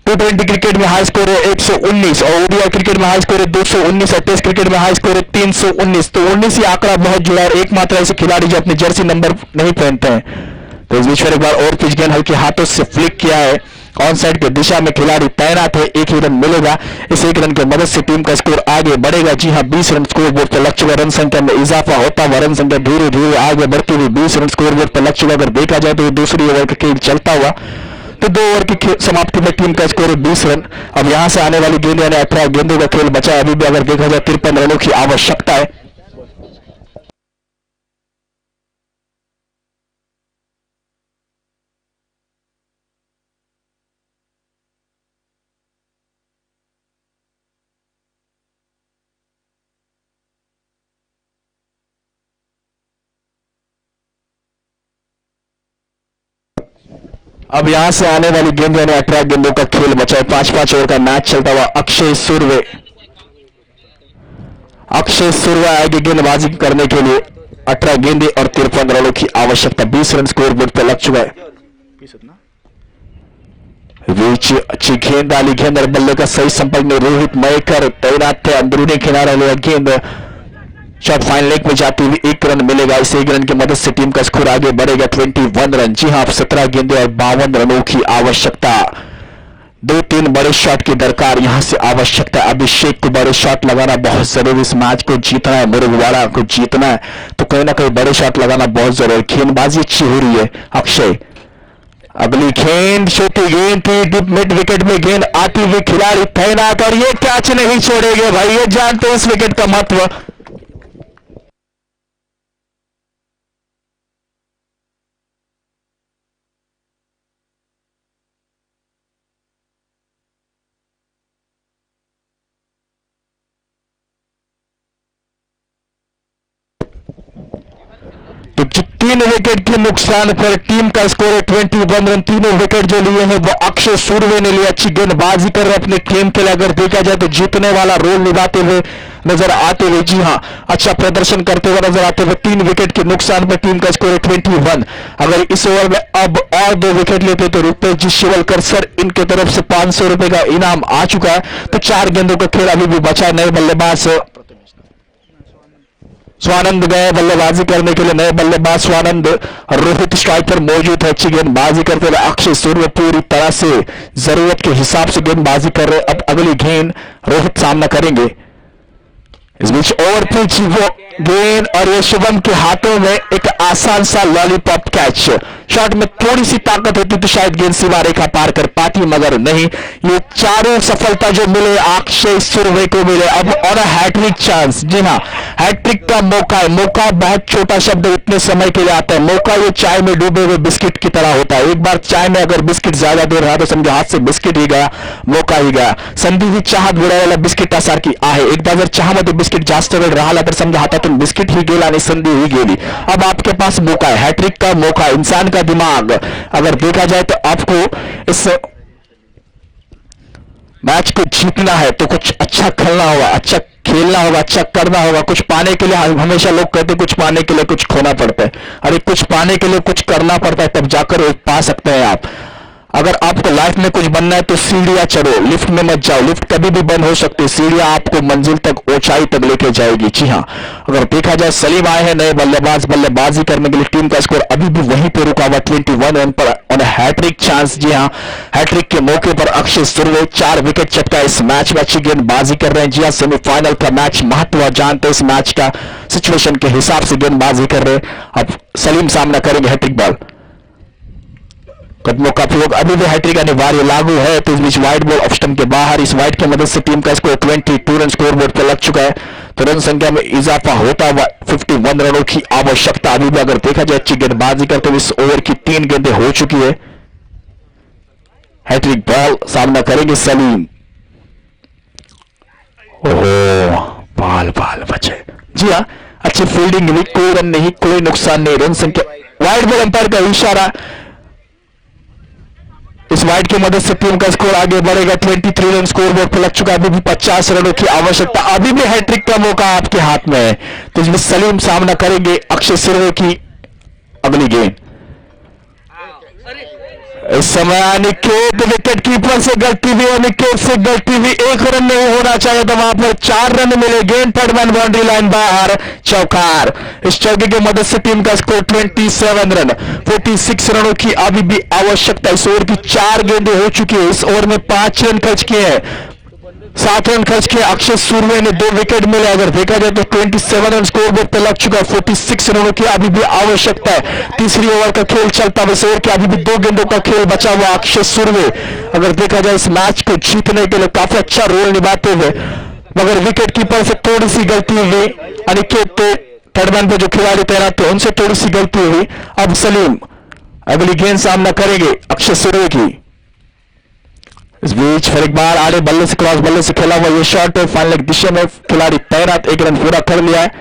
T20 क्रिकेट में हाई स्कोर है 119 और ओडीआई क्रिकेट में हाई स्कोर है 219 और टेस्ट क्रिकेट में हाई स्कोर है 319। तो 19 ये आंकड़ा बहुत जुड़ा है। एकमात्र ऐसे खिलाड़ी जो अपने जर्सी नंबर नहीं पहनते हैं। तो इस बीच एक बार और पिच गेंद हल्के हाथों से फ्लिक किया है, ऑन साइड की दिशा में खिलाड़ी तैनात है। एक ही रन मिलेगा। इस एक रन की मदद से टीम का स्कोर आगे बढ़ेगा। जी हां, 20 रन स्कोर बोर्ड पर लग चुका। रन संख्या में इजाफा होता हुआ रन संख्या धीरे धीरे आगे बढ़ती हुई 20 रन स्कोर बोर्ड पर लग चुका। अगर देखा जाए तो दूसरी ओवर का खेल चलता हुआ तो 2 ओवर की समाप्ति में टीम का स्कोर है 20 रन। अब यहां से आने वाली गेंद यानी 18 गेंदों का खेल बचा है। अभी भी अगर देखा जाए 53 रनों की आवश्यकता है। अब यहां से आने वाली गेंद यानी 18 गेंदों का खेल बचा है। 5-5 ओवर का मैच चलता हुआ अक्षय सुरवे आएगी गेंदबाजी करने के लिए। 18 गेंदें और 53 रनों की आवश्यकता। 20 रन स्कोर बोर्ड पर लग चुका है। अच्छी गेंद डाली, गेंद और बल्ले का सही संपर्क में रोहित मयकर तैनात थे। अंदरूनी किनारा लिया, गेंद शॉट फाइनल लेग में जाती हुई 1 रन मिलेगा। इस 1 रन की मदद से टीम का स्कोर आगे बढ़ेगा 21 रन। जी हां, 17 गेंदें और 52 रनों की आवश्यकता। 2-3 बड़े शॉट की दरकार यहां से आवश्यकता है। अभिषेक को बड़े शॉट लगाना बहुत जरूरी। इस मैच को जीतना है, मुरुगवाड़ा को जीतना है, तो कहीं ना कहीं बड़े शॉट लगाना बहुत जरूरी। गेंदबाजी अच्छी हो रही है अक्षय। अगली गेंद छोटी गेंद थी, डिप मिड विकेट में गेंद आती हुई खिलाड़ी तैनात और ये कैच नहीं छोड़ेंगे भाई, ये जानते हैं इस विकेट का महत्व। तो 3 विकेट के नुकसान पर टीम का स्कोर है 21 रन। तीनों विकेट जो लिए हैं वो अक्षय सुरवे ने लिए। अच्छी गेंदबाजी कर रहे अपने टीम के लिए। अगर देखा जाए तो जीतने वाला रोल निभाते हुए नजर आते हुए, जी हां अच्छा प्रदर्शन करते हुए नजर आते हुए 3 विकेट के नुकसान पर टीम का स्कोर है 21। अगर इस ओवर में अब और 2 विकेट लेते तो रुपेश जी शिवलकर सर इनके तरफ से 500 रुपए का इनाम आ चुका है। तो 4 गेंदों का खेल अभी भी बचा है। नए बल्लेबाज स्वानंद गए बल्लेबाजी करने के लिए। नए बल्लेबाज स्वानंद, रोहित स्ट्राइकर मौजूद है। अच्छी गेंदबाजी करते हुए अक्षय सूर्य पूरी तरह से जरूरत के हिसाब से गेंदबाजी कर रहे। अब अगली गेंद रोहित सामना करेंगे। इस बीच ओवर पिच वो गेंद और ये शुभम के हाथों में एक आसान सा लॉलीपॉप कैच। शॉट में थोड़ी सी ताकत होती तो शायद गेंद सीमा रेखा पार कर पाती, मगर नहीं। ये चारों सफलता जो मिले अक्षय सुरवे को मिले। अब और हैट्रिक चांस। जी हां, हैट्रिक का मौका है। मौका बहुत छोटा शब्द इतने समय के लिए आता है। मौका ये चाय में डूबे हुए बिस्किट की तरह होता है। एक बार चाय में अगर बिस्किट ज्यादा देर रहा तो समझो हाथ से बिस्किट ही गया, मौका ही गया। संधी ही चाहत बुडायला बिस्किट सारखी आहे। एकदा जर चहामध्ये बिस्किट जास्त वेळ राहिला तर समजा हातातून बिस्किट ही गेला आणि संधी ही गेली। अब आपके पास मौका है, हैट्रिक का मौका। इंसान का दिमाग अगर देखा जाए तो आपको इस मैच को जीतना है तो कुछ अच्छा खेलना होगा, अच्छा खेलना होगा, अच्छा करना होगा। कुछ पाने के लिए हमेशा लोग कहते हैं कुछ पाने के लिए कुछ खोना पड़ता है। अरे कुछ पाने के लिए कुछ करना पड़ता है, तब जाकर पा सकते हैं आप। अगर आपको लाइफ में कुछ बनना है तो सीढ़ियां चढ़ो, लिफ्ट में मत जाओ। लिफ्ट कभी भी बंद हो सकती है, सीढ़ियां आपको मंजिल तक, ऊंचाई तक लेके जाएगी। जी हां, अगर देखा जाए सलीम आए हैं नए बल्लेबाज बल्लेबाजी करने के लिए। टीम का स्कोर अभी भी वहीं पर रुका हुआ 21 रन पर और हैट्रिक चांस। जी हां, हैट्रिक के मौके पर अक्षय सुरवे 4 विकेट चटका इस मैच में अच्छी गेंदबाजी कर रहे हैं। जी हां, सेमीफाइनल का मैच महत्व जानते इस मैच का, सिचुएशन के हिसाब से गेंदबाजी कर रहे हैं। अब सलीम सामना करेंगे हैट्रिक बॉल। कदमों का प्रयोग अभी भी हैट्रिक अनिवार्य लागू है। तो इस बीच वाइड बॉल ऑफ स्टंप के बाहर। इस वाइड की मदद से टीम का स्कोर 22 रन स्कोर बोर्ड पर लग चुका है। तो रन संख्या में इजाफा होता हुआ 51 रनों की आवश्यकता। अभी भी अगर देखा जाए अच्छी गेंदबाजी करते हुए इस ओवर की 3 गेंदें हो चुकी है। हैट्रिक बॉल सामना करेंगे सलीम। ओहो, बाल बाल बचे। जी हाँ, अच्छी फील्डिंग हुई, कोई रन नहीं, कोई नुकसान नहीं, रन संख्या वाइड बॉल अंपायर का इशारा। इस वाइड की मदद से टीम का स्कोर आगे बढ़ेगा। 23 रन स्कोर बोर्ड पर लग चुका है। अभी भी 50 रनों की आवश्यकता, अभी भी हैट्रिक का मौका आपके हाथ में है। तो इसमें सलीम सामना करेंगे अक्षय सिर्वे की अगली गेंद। इस समय अनिकेत विकेट कीपर से गलती हुई, अनिकेत से गलती हुई, एक रन नहीं होना चाहिए था, वहां पर 4 रन मिले। गेंद पैडमैन बाउंड्री लाइन बाहर, चौकार। इस चौके की मदद से टीम का स्कोर 27 रन, 46 रनों की अभी भी आवश्यकता। इस ओवर की 4 गेंदें हो चुकी है। इस ओवर में 5 रन खर्च किए हैं, 7 रन खर्च किए अक्षय सूर्य ने, 2 विकेट मिले। अगर देखा जाए तो 27 रन स्कोर बोर्ड पर लग चुका है। 46 रनों की अभी भी आवश्यकता है। तीसरी ओवर का खेल चलता है। इस ओवर के अभी भी 2 गेंदों का खेल बचा हुआ। अक्षय सूर्य अगर देखा जाए इस मैच को जीतने के लिए काफी अच्छा रोल निभाते हुए, मगर विकेट कीपर से थोड़ी सी गलती हुई। अनिकेत थर्ड मैन पे जो खिलाड़ी तैनात थे उनसे थोड़ी सी गलती हुई। अब सलीम अगली गेंद सामना करेंगे अक्षय सूर्य की। इस बीच फिर एक बार आड़े बल्ले से क्रॉस बल्ले से खेला हुआ ये शॉट है, फाइनल दिशा में खिलाड़ी तैनात, 1 रन पूरा कर लिया है।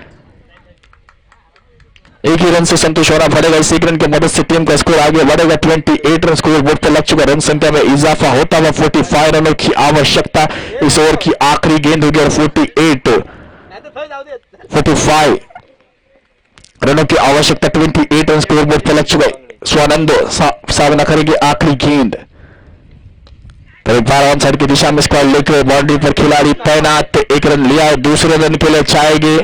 एक ही रन से संतोष होना पड़ेगा। इस 1 रन की मदद से टीम का स्कोर आगे बढ़ेगा। 28 रन स्कोर बोर्ड पर लग चुका, रन संख्या में इजाफा होता हुआ 45 रनों की आवश्यकता। इस ओवर की आखिरी गेंद होगी और 45 रनों की आवश्यकता। 28 रन स्कोर बोर्ड पर लग चुका है। स्वानंदो सामना करेंगे आखिरी गेंद। तो एक बार ऑन साइड की दिशा में स्क्वायर लेकर बाउंड्री पर खिलाड़ी तैनात, 1 रन लिया है, दूसरे रन के लिए चाहेंगे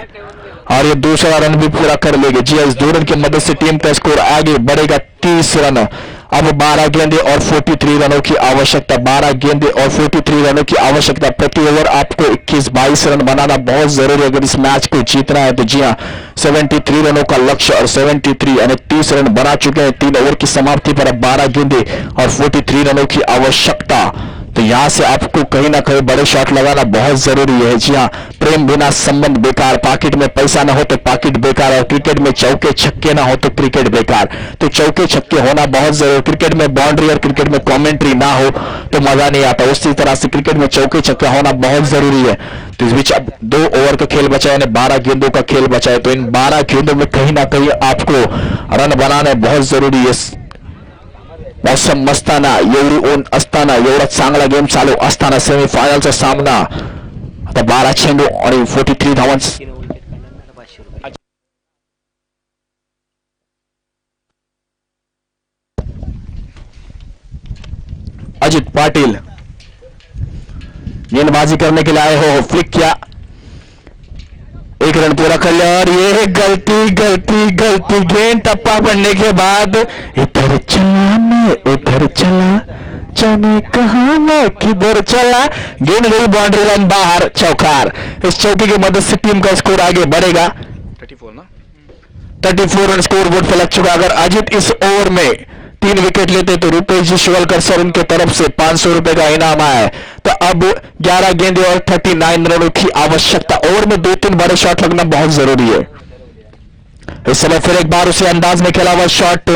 और ये दूसरा रन भी पूरा कर लेंगे। जी इस 2 रन की मदद से टीम का स्कोर आगे बढ़ेगा 30 रन। अब 12 गेंदे और 43 रनों की आवश्यकता। 12 गेंदे और 43 रनों की आवश्यकता। प्रति ओवर आपको 21-22 रन बनाना बहुत जरूरी है अगर इस मैच को जीतना है। तो जी हाँ, 73 रनों का लक्ष्य और 73 यानी 30 रन बना चुके हैं। 3 ओवर की समाप्ति पर अब 12 गेंदे और 43 रनों की आवश्यकता। तो यहां से आपको कहीं ना कहीं बड़े शॉट लगाना बहुत जरूरी है। जी हाँ, प्रेम बिना संबंध बेकार, पॉकेट में पैसा ना हो तो पॉकेट बेकार, और क्रिकेट में चौके छक्के ना हो तो क्रिकेट बेकार। तो चौके छक्के होना बहुत जरूरी। क्रिकेट में बाउंड्री और क्रिकेट में कमेंट्री ना हो तो मजा नहीं आता, उसी तरह से क्रिकेट में चौके छक्के होना बहुत जरूरी है। तो इस बीच अब 2 ओवर का खेल बचा है, 12 गेंदों का खेल बचा है। तो इन 12 गेंदों में कहीं ना कहीं आपको रन बनाना बहुत जरूरी है। मौसम मस्ताना एवढी ऊन असताना एवढा चांगला गेम चालू असताना सेमीफायनलचा सामना। आता 12 चेंडू आणि 43 धावांचा अजित पाटिल गेंदबाजी करने के लिए आए हो, फ्लिक किया, 1 रन पूरा कर लिया और ये गलती गलती गलती। गेंद टप्पा पड़ने के बाद इधर चला मैं उधर चला, जाने कहा मैं किधर चला। गेंद गई बाउंड्री लाइन बाहर, चौकार। इस चौके की मदद से टीम का स्कोर आगे बढ़ेगा। 34 रन स्कोर बोर्ड पर लग चुका। अगर अजित इस ओवर में 3 विकेट लेते तो रुपेश जी शिवलकर सर उनके तरफ से 500 रुपए का इनाम आया है। तो अब 11 गेंदे और 39 रनों की आवश्यकता। ओवर में 2-3 बड़े शॉट लगना बहुत जरूरी है। इस समय फिर एक बार उसे अंदाज में खेला हुआ शॉट,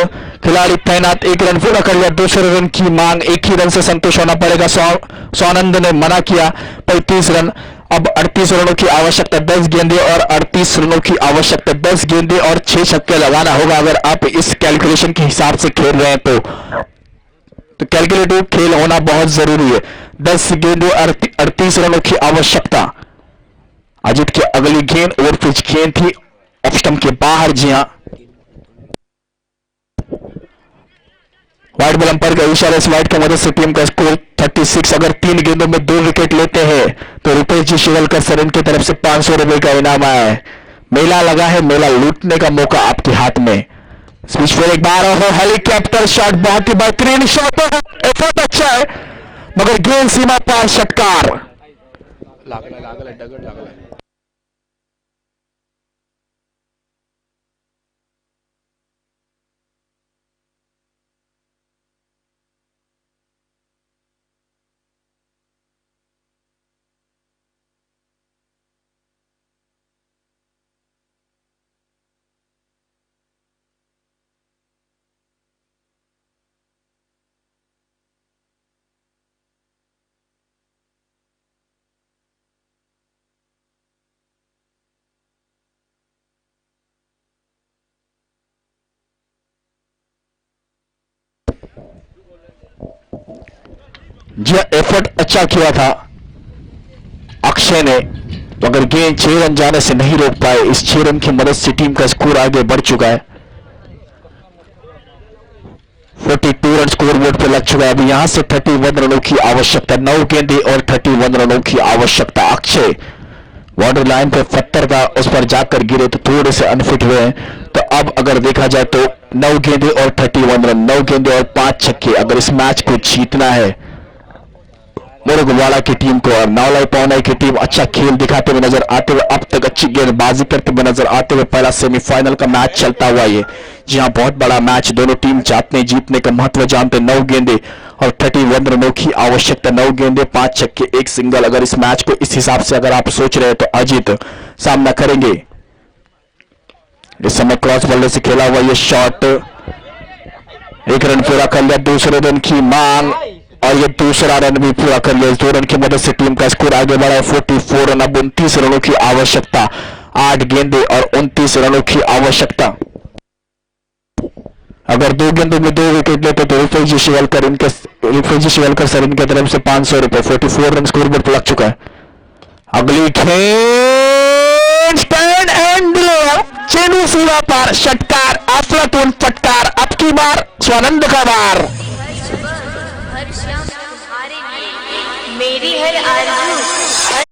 खिलाड़ी तैनात, 1 रन पूरा कर लिया, दूसरे रन की मांग, 1 ही रन से संतोष होना पड़ेगा। स्वानंद ने मना किया। 35 रन, अब 38 रनों की आवश्यकता। 10 गेंदे और 38 रनों की आवश्यकता। 10 गेंदे और 6 छक्के लगाना होगा अगर आप इस कैलकुलेशन के हिसाब से खेल रहे हैं तो कैलकुलेटिव खेल होना बहुत जरूरी है। 10 गेंदे और 38 रनों की आवश्यकता। अजित की अगली गेंद ओवर पिच गेंद थी, ऑफ स्टंप के बाहर। जी हां, वाइड बॉल अंपायर का इशारा। इस वाइड की मदद से टीम का स्कोर 36। अगर 3 गेंदों में 2 विकेट लेते हैं तो रुपेश जी शिवलकर सर इनकी तरफ से 500 रुपए का इनाम आया है। मेला लगा है, मेला लूटने का मौका आपके हाथ में। इस बीच फिर एक बार हेलीकॉप्टर शॉट, बहुत ही बेहतरीन शॉट है, एफर्ट अच्छा है मगर गेंद सीमा पार, षटकार। लागला दगड लागला। जी एफर्ट अच्छा किया था अक्षय ने, मगर गेंद 6 रन जाने से नहीं रोक पाए। इस 6 रन की मदद से टीम का स्कोर आगे बढ़ चुका है। 42 रन स्कोर बोर्ड पर लग चुका है। अभी यहां से 31 रनों की आवश्यकता, 9 गेंदें और 31 रनों की आवश्यकता। अक्षय बॉर्डर लाइन पे पत्थर था, उस पर जाकर गिरे तो थोड़े से अनफिट हुए हैं। तो अब अगर देखा जाए तो 9 गेंदें और 31 रन, 9 गेंदें और 5 छक्के। अगर इस मैच को जीतना है मुर्गवाड़ा की टीम को, और नावलाई पौनाई की टीम अच्छा खेल दिखाते हुए नजर आते हुए, अब तक अच्छी गेंदबाजी करते हुए नजर आते हुए पहला सेमीफाइनल का मैच चलता हुआ ये, जी हां बहुत बड़ा मैच, दोनों टीम चाहते जीतने का महत्व जानते। 9 गेंदे और 31 रनों की आवश्यकता, 9 गेंदे 5 छक्के 1 सिंगल। अगर इस मैच को इस हिसाब से अगर आप सोच रहे हैं तो अजीत सामना करेंगे। इस समय क्रॉस बॉलर से खेला हुआ ये शॉट, 1 रन पूरा कर लिया, दूसरे रन की मांग और ये दूसरा रन भी पूरा कर लिया। 2 रन की मदद से टीम का स्कोर आगे बढ़ा है 44 रन। अब 29 रनों की आवश्यकता, 8 गेंदे और 29 रनों की आवश्यकता। अगर 2 गेंदों में 2 विकेट लेते तो रिफेजी शिवलकर सर इनके तरफ से 500 रुपए। 44 रन स्कोर बोर्ड पर लग चुका है। अगली खेल स्टैंड एंड चेनू सीमा पर षटकार, अफलातून फटकार, अब की बार स्वानंद का बार। मेरी हर आरज़ू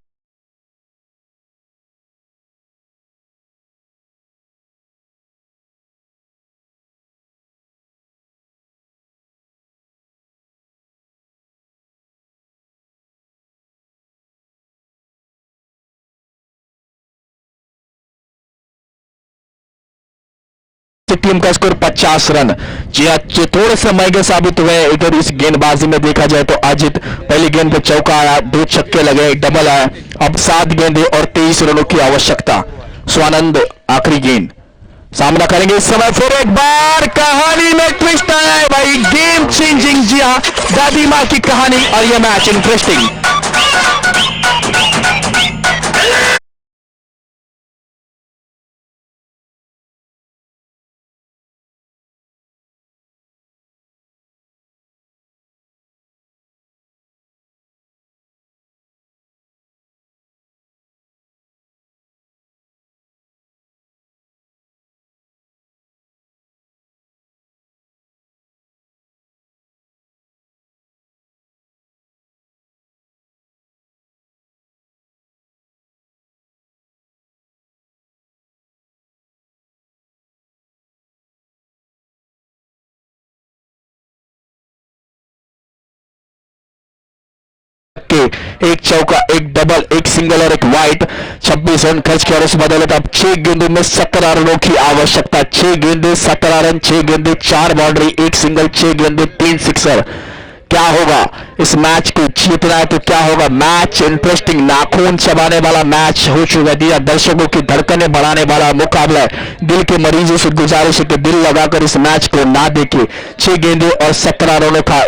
टीम का स्कोर 50 रन। जी अच्छे थोड़े से महंगे साबित हुए इधर इस गेंदबाजी में देखा जाए तो अजित पहली गेंद पे चौका आया, 2 छक्के लगे, डबल आया। अब 7 गेंदे और 23 रनों की आवश्यकता। स्वानंद आखिरी गेंद सामना करेंगे इस समय। फिर एक बार कहानी में ट्विस्ट आया है भाई, गेम चेंजिंग। जी हाँ, दादी माँ की कहानी और यह मैच इंटरेस्टिंग। एक चौका, एक डबल, एक सिंगल और एक वाइट, 26 रन खर्च किया और उस बदौलत अब 6 गेंदों में 17 रनों की आवश्यकता। 6 गेंदे 17 रन, 6 गेंदे 4 बाउंड्री, 1 सिंगल, 6 गेंदे 3 सिक्सर। क्या होगा इस मैच को जीतना है तो क्या होगा? मैच इंटरेस्टिंग, नाखून चबाने वाला मैच हो चुका दिया, दर्शकों की धड़कनें बढ़ाने वाला मुकाबला है। दिल के मरीजों से गुजारिश है कि दिल लगाकर इस मैच को ना देखे। 6 गेंदे और 17 रनों का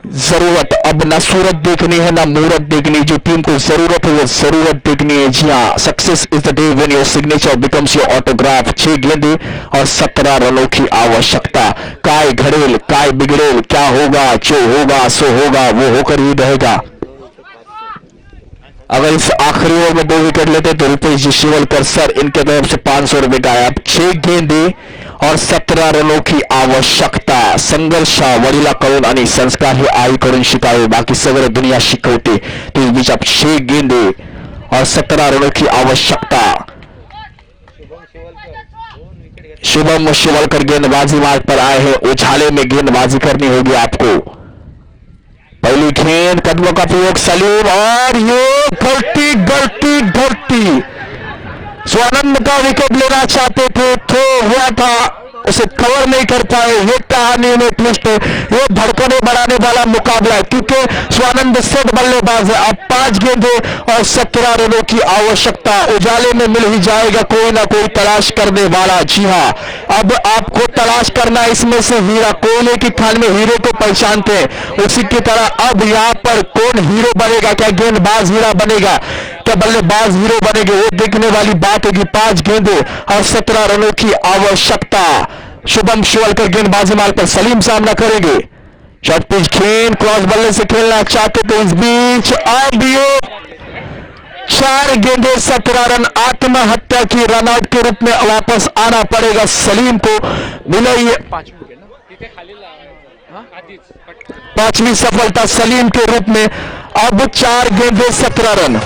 जरूरत, अब ना सूरत देखनी है ना मूरत देखनी, जो टीम को जरूरत है वो जरूरत देखनी है। जी हाँ, success is the day when your signature becomes your autograph. 6 गेंदे और 17 रनों की आवश्यकता। काय घड़ेल काय बिगड़ेल, क्या होगा जो होगा सो होगा, वो होकर ही रहेगा। अगर इस आखिरी ओवर में 2 विकेट लेते तो रुपेश जी शिवलकर सर इनके तरफ से 500 रुपए का। अब 6 गेंदे और 17 रनों की आवश्यकता. संघर्ष वडीला करून आणि संस्कार हे आईकडून शिकावे, बाकी सगळं दुनिया शिकवते. तो इस बीच अब 6 गेंदे और 17 रनों की आवश्यकता. शुभम शिवलकर गेंदबाजी मार्ग पर आए हैं. उछाले में गेंदबाजी करनी होगी आपको. पहली गेंद, कदमों का प्रयोग सलीम, और ये गलती गलती गलती. स्वानंद का विकेट लेना चाहते थे, तो हुआ था, उसे कवर नहीं कर पाए. ये कहानी में ट्विस्ट है. ये धड़कने बढ़ाने वाला मुकाबला है, क्योंकि स्वानंद सेट बल्लेबाज है. अब 5 गेंदे और 17 रनों की आवश्यकता. उजाले में मिल ही जाएगा कोई ना कोई तलाश करने वाला. जी हाँ, अब आपको तलाश करना इसमें से हीरा. कोयले की खान में हीरे को पहचानते हैं, उसी की तरह अब यहाँ पर कौन हीरो बनेगा? क्या गेंदबाज हीरा बनेगा, क्या बल्लेबाज हीरो बनेंगे? वो देखने वाली बात होगी. 5 गेंदे और 17 रनों की आवश्यकता. शुभम शिवलकर गेंदबाजी मार्ग पर सलीम सामना करेंगे। शॉर्ट पिच खेल क्रॉस बल्ले से खेलना चाहते थे, इस बीच अब ये 4 गेंदे 17 रन आत्महत्या की रनआउट के रूप में वापस आना पड़ेगा सलीम को। मिले ये 5वीं सफलता सलीम के रूप में। अब 4 गेंदे 17 रन।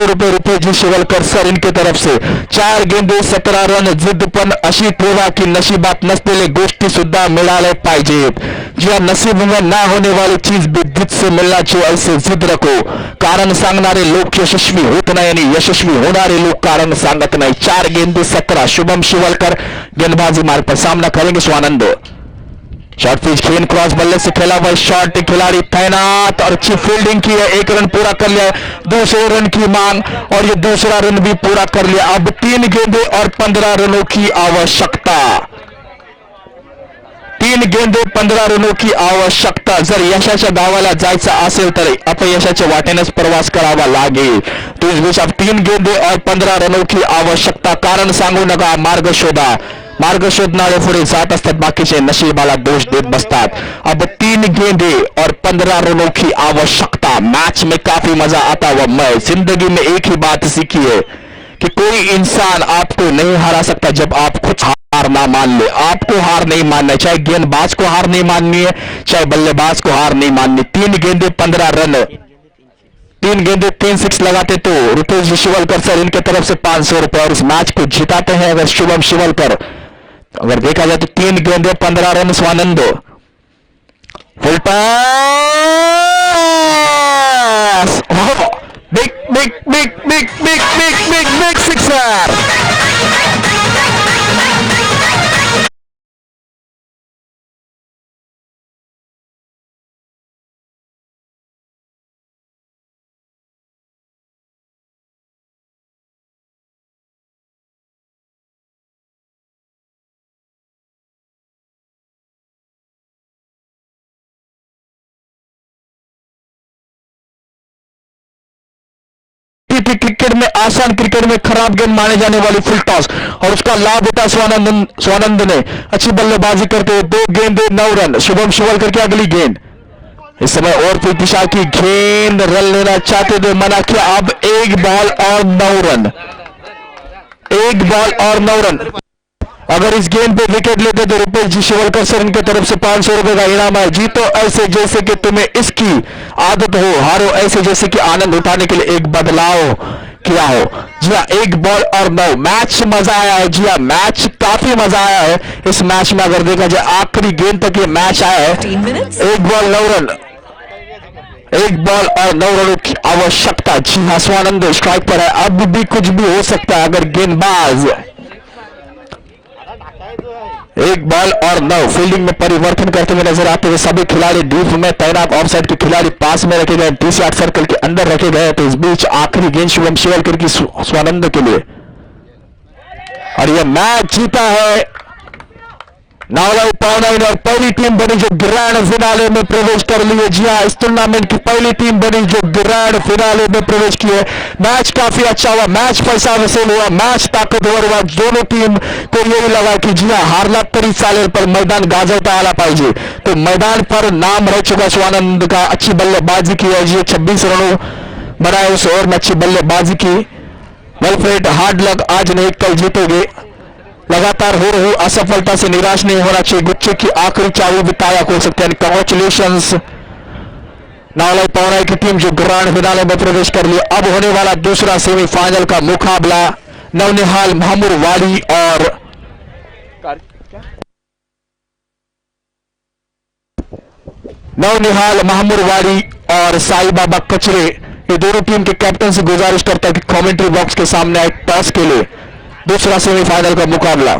रुपये जी शिवलकर सर इनके तरफ से 4 गेंदे 17 रन. जिद्द पण अशी ठेवा की नशिबात नसलेले गोष्टी सुद्धा मिळाल्या पाहिजेत. ज्या नसीब में ना होने वाली चीज भी जिद से मिलना चाहिए, ऐसे जिद रखो. कारण सांगणारे लोक यशस्वी होत नाही आणि यशस्वी होणारे लोक कारण सांगत नाही. 4 गेंदे 17. शुभम शिवलकर गेंदबाजी मार्ग पर सामना करेंगे स्वानंद. शॉर्ट पिच खेल क्रॉस बल्ले से खेला हुआ शॉट, खिलाड़ी तैनात और अच्छी फील्डिंग की है. 1 रन पूरा कर लिया. दूसरे रन की मांग और ये दूसरा रन भी पूरा कर लिया. अब 3 गेंदे और 15 रनों की आवश्यकता. 3 गेंदे 15 रनों की आवश्यकता. जर यशाच्या गावाला जायचं असेल तर अपयशाच्या वाटेनेच प्रवास करावा लागेल. तो इस बीच अब 3 गेंदे और 15 रनों की आवश्यकता. कारण सांगू नका, मार्ग शोधा. मार्ग शोधणारे पुढे जात असतात, बाकीचे नशिबाला दोष देत बसतात. अब 3 गेंदे और 15 रनों की आवश्यकता. मैच में काफी मजा आता हुआ. मैं जिंदगी में एक ही बात सीखी है कि कोई इंसान आपको नहीं हरा सकता जब आप खुद हार ना मान ले. आपको हार नहीं मानना, चाहे गेंदबाज को हार नहीं माननी है, चाहे बल्लेबाज को हार नहीं माननी. 3 गेंदे 15 रन. 3 गेंदे 3 6 लगाते तो रुपेश शिवलकर सर इनके तरफ से 500 रुपए और इस मैच को जिताते हैं अगर शुभम शिवलकर. अगर देखा जाए तो 3 गेंदे 15 run. Swanand full toss. Big big big big big big big big sixer. Cricket में आसान, क्रिकेट में खराब गेंद माने जाने वाली फुल टॉस और उसका लाभ उठा स्वानंद ने. अच्छी बल्लेबाजी करते हुए 2 गेंदे 9 रन. शुभम शिवलकर की अगली गेंद. इस समय और कोई दिशा की गेंद रन लेना चाहते थे, मना किया. अब 1 बॉल और 9 रन. 1 बॉल और 9 रन. अगर इस गेंद पे विकेट लेते तो रुपेश जी शिवलकर सर इनके तरफ से 500 रुपए का इनाम है. जीतो ऐसे जैसे कि तुम्हें इसकी आदत हो, हारो ऐसे जैसे कि आनंद उठाने के लिए एक बदलाव किया हो. जी हाँ, 1 बॉल और 9. मैच मजा आया है. जी हाँ, मैच काफी मजा आया है. इस मैच में अगर देखा जाए आखिरी गेंद तक ये मैच आया है. 1 बॉल 9 रन. 1 बॉल और 9 रनों की आवश्यकता. जी हाँ, स्वानंद स्ट्राइक पर है. अब भी कुछ भी हो सकता है अगर गेंदबाज 1 बॉल और 9. फील्डिंग में परिवर्तन करते हुए नजर आते हुए सभी खिलाड़ी डीप में तैनात. ऑफसाइड के खिलाड़ी पास में रखे गए, 30 सर्कल के अंदर रखे गए. तो इस बीच आखिरी गेंद शुभम शिवलकर की स्वानंद के लिए और यह मैच जीता है नावलाई पावनाइन और पहली टीम बनी जो ग्रैंड फिनाले में प्रवेश कर ली है. जी हाँ, इस टूर्नामेंट की पहली टीम बनी जो ग्रैंड फिनाले में प्रवेश की है. मैच काफी अच्छा हुआ. मैच पैसा वसूल हुआ. मैच ताकतवर हुआ. दोनों टीम को यही लगा कि जी हाँ, हारला तरी चालेल पर मैदान गाजवता आला पाहिजे. तो मैदान पर नाम रह चुका स्वानंद का. अच्छी बल्लेबाजी की है. जी 26 रनों बनाए उस ओवर में अच्छी बल्लेबाजी की. वेलफ्रेड हार्ड लक, आज नहीं कल जीतोगे. लगातार हो रही असफलता से निराश नहीं होना चाहिए. गुच्छे की आखिरी चाबी भी ताया हो सकते हैं. कांग्रेचुलेशंस नावलाई पावनाई की टीम जो ग्रैंड फिनाले में प्रवेश कर लिया. अब होने वाला दूसरा सेमीफाइनल का मुकाबला नवनिहाल महामुरवाड़ी और साई बाबा कचरे. ये दोनों टीम के कैप्टन से गुजारिश करता है कि कमेंट्री बॉक्स के सामने आए टॉस के लिए. दूसरा सेमीफाइनल का मुकाबला.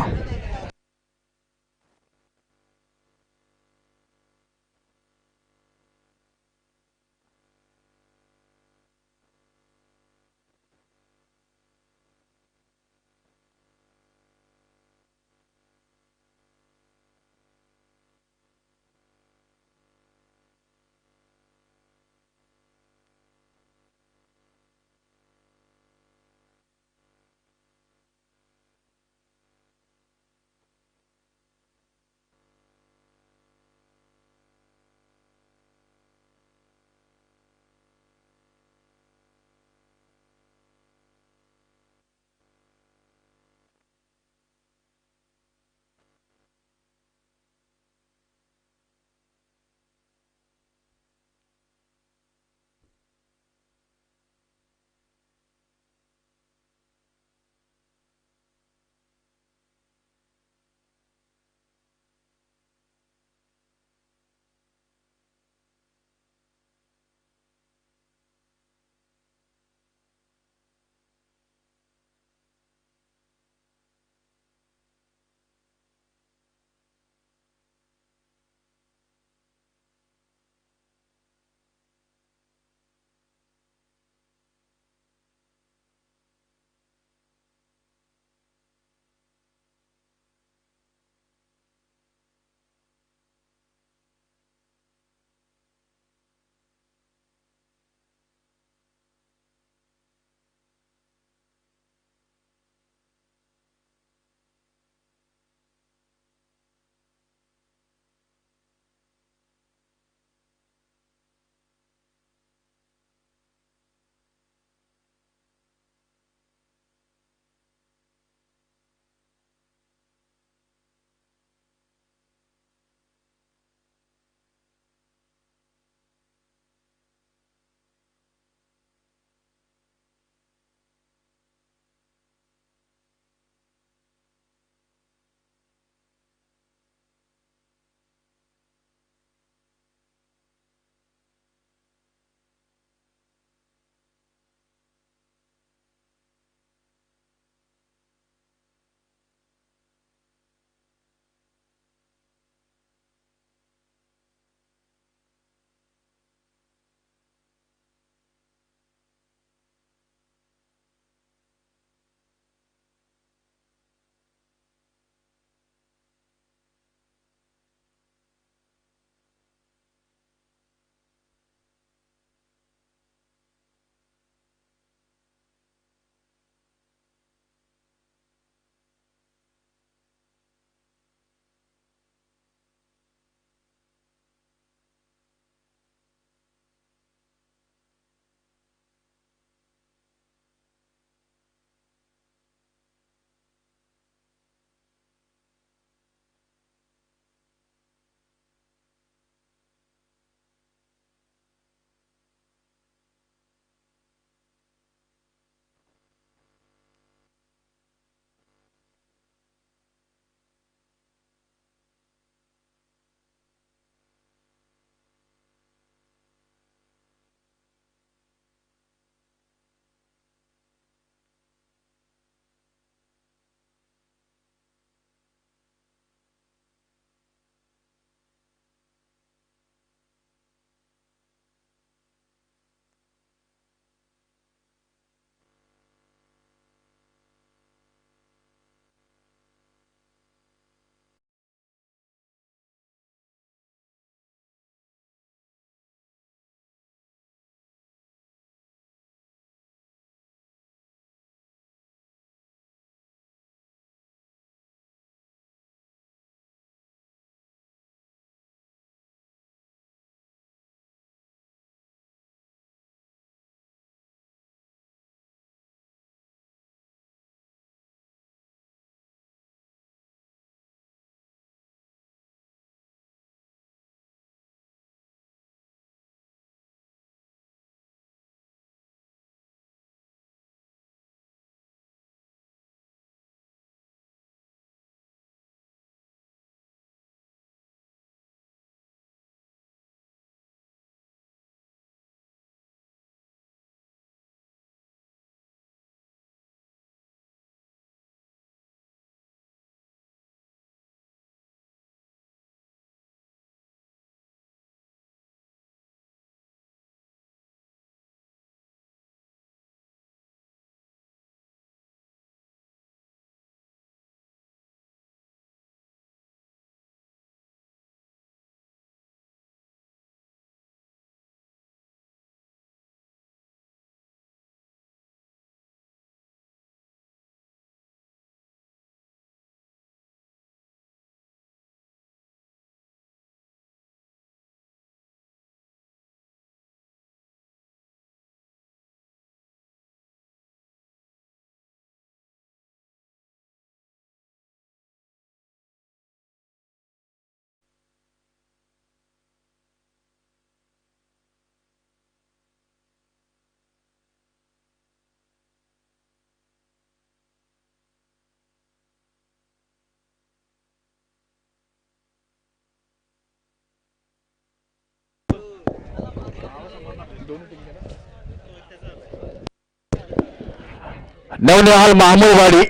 नवनिहाल मामूलवाड़ी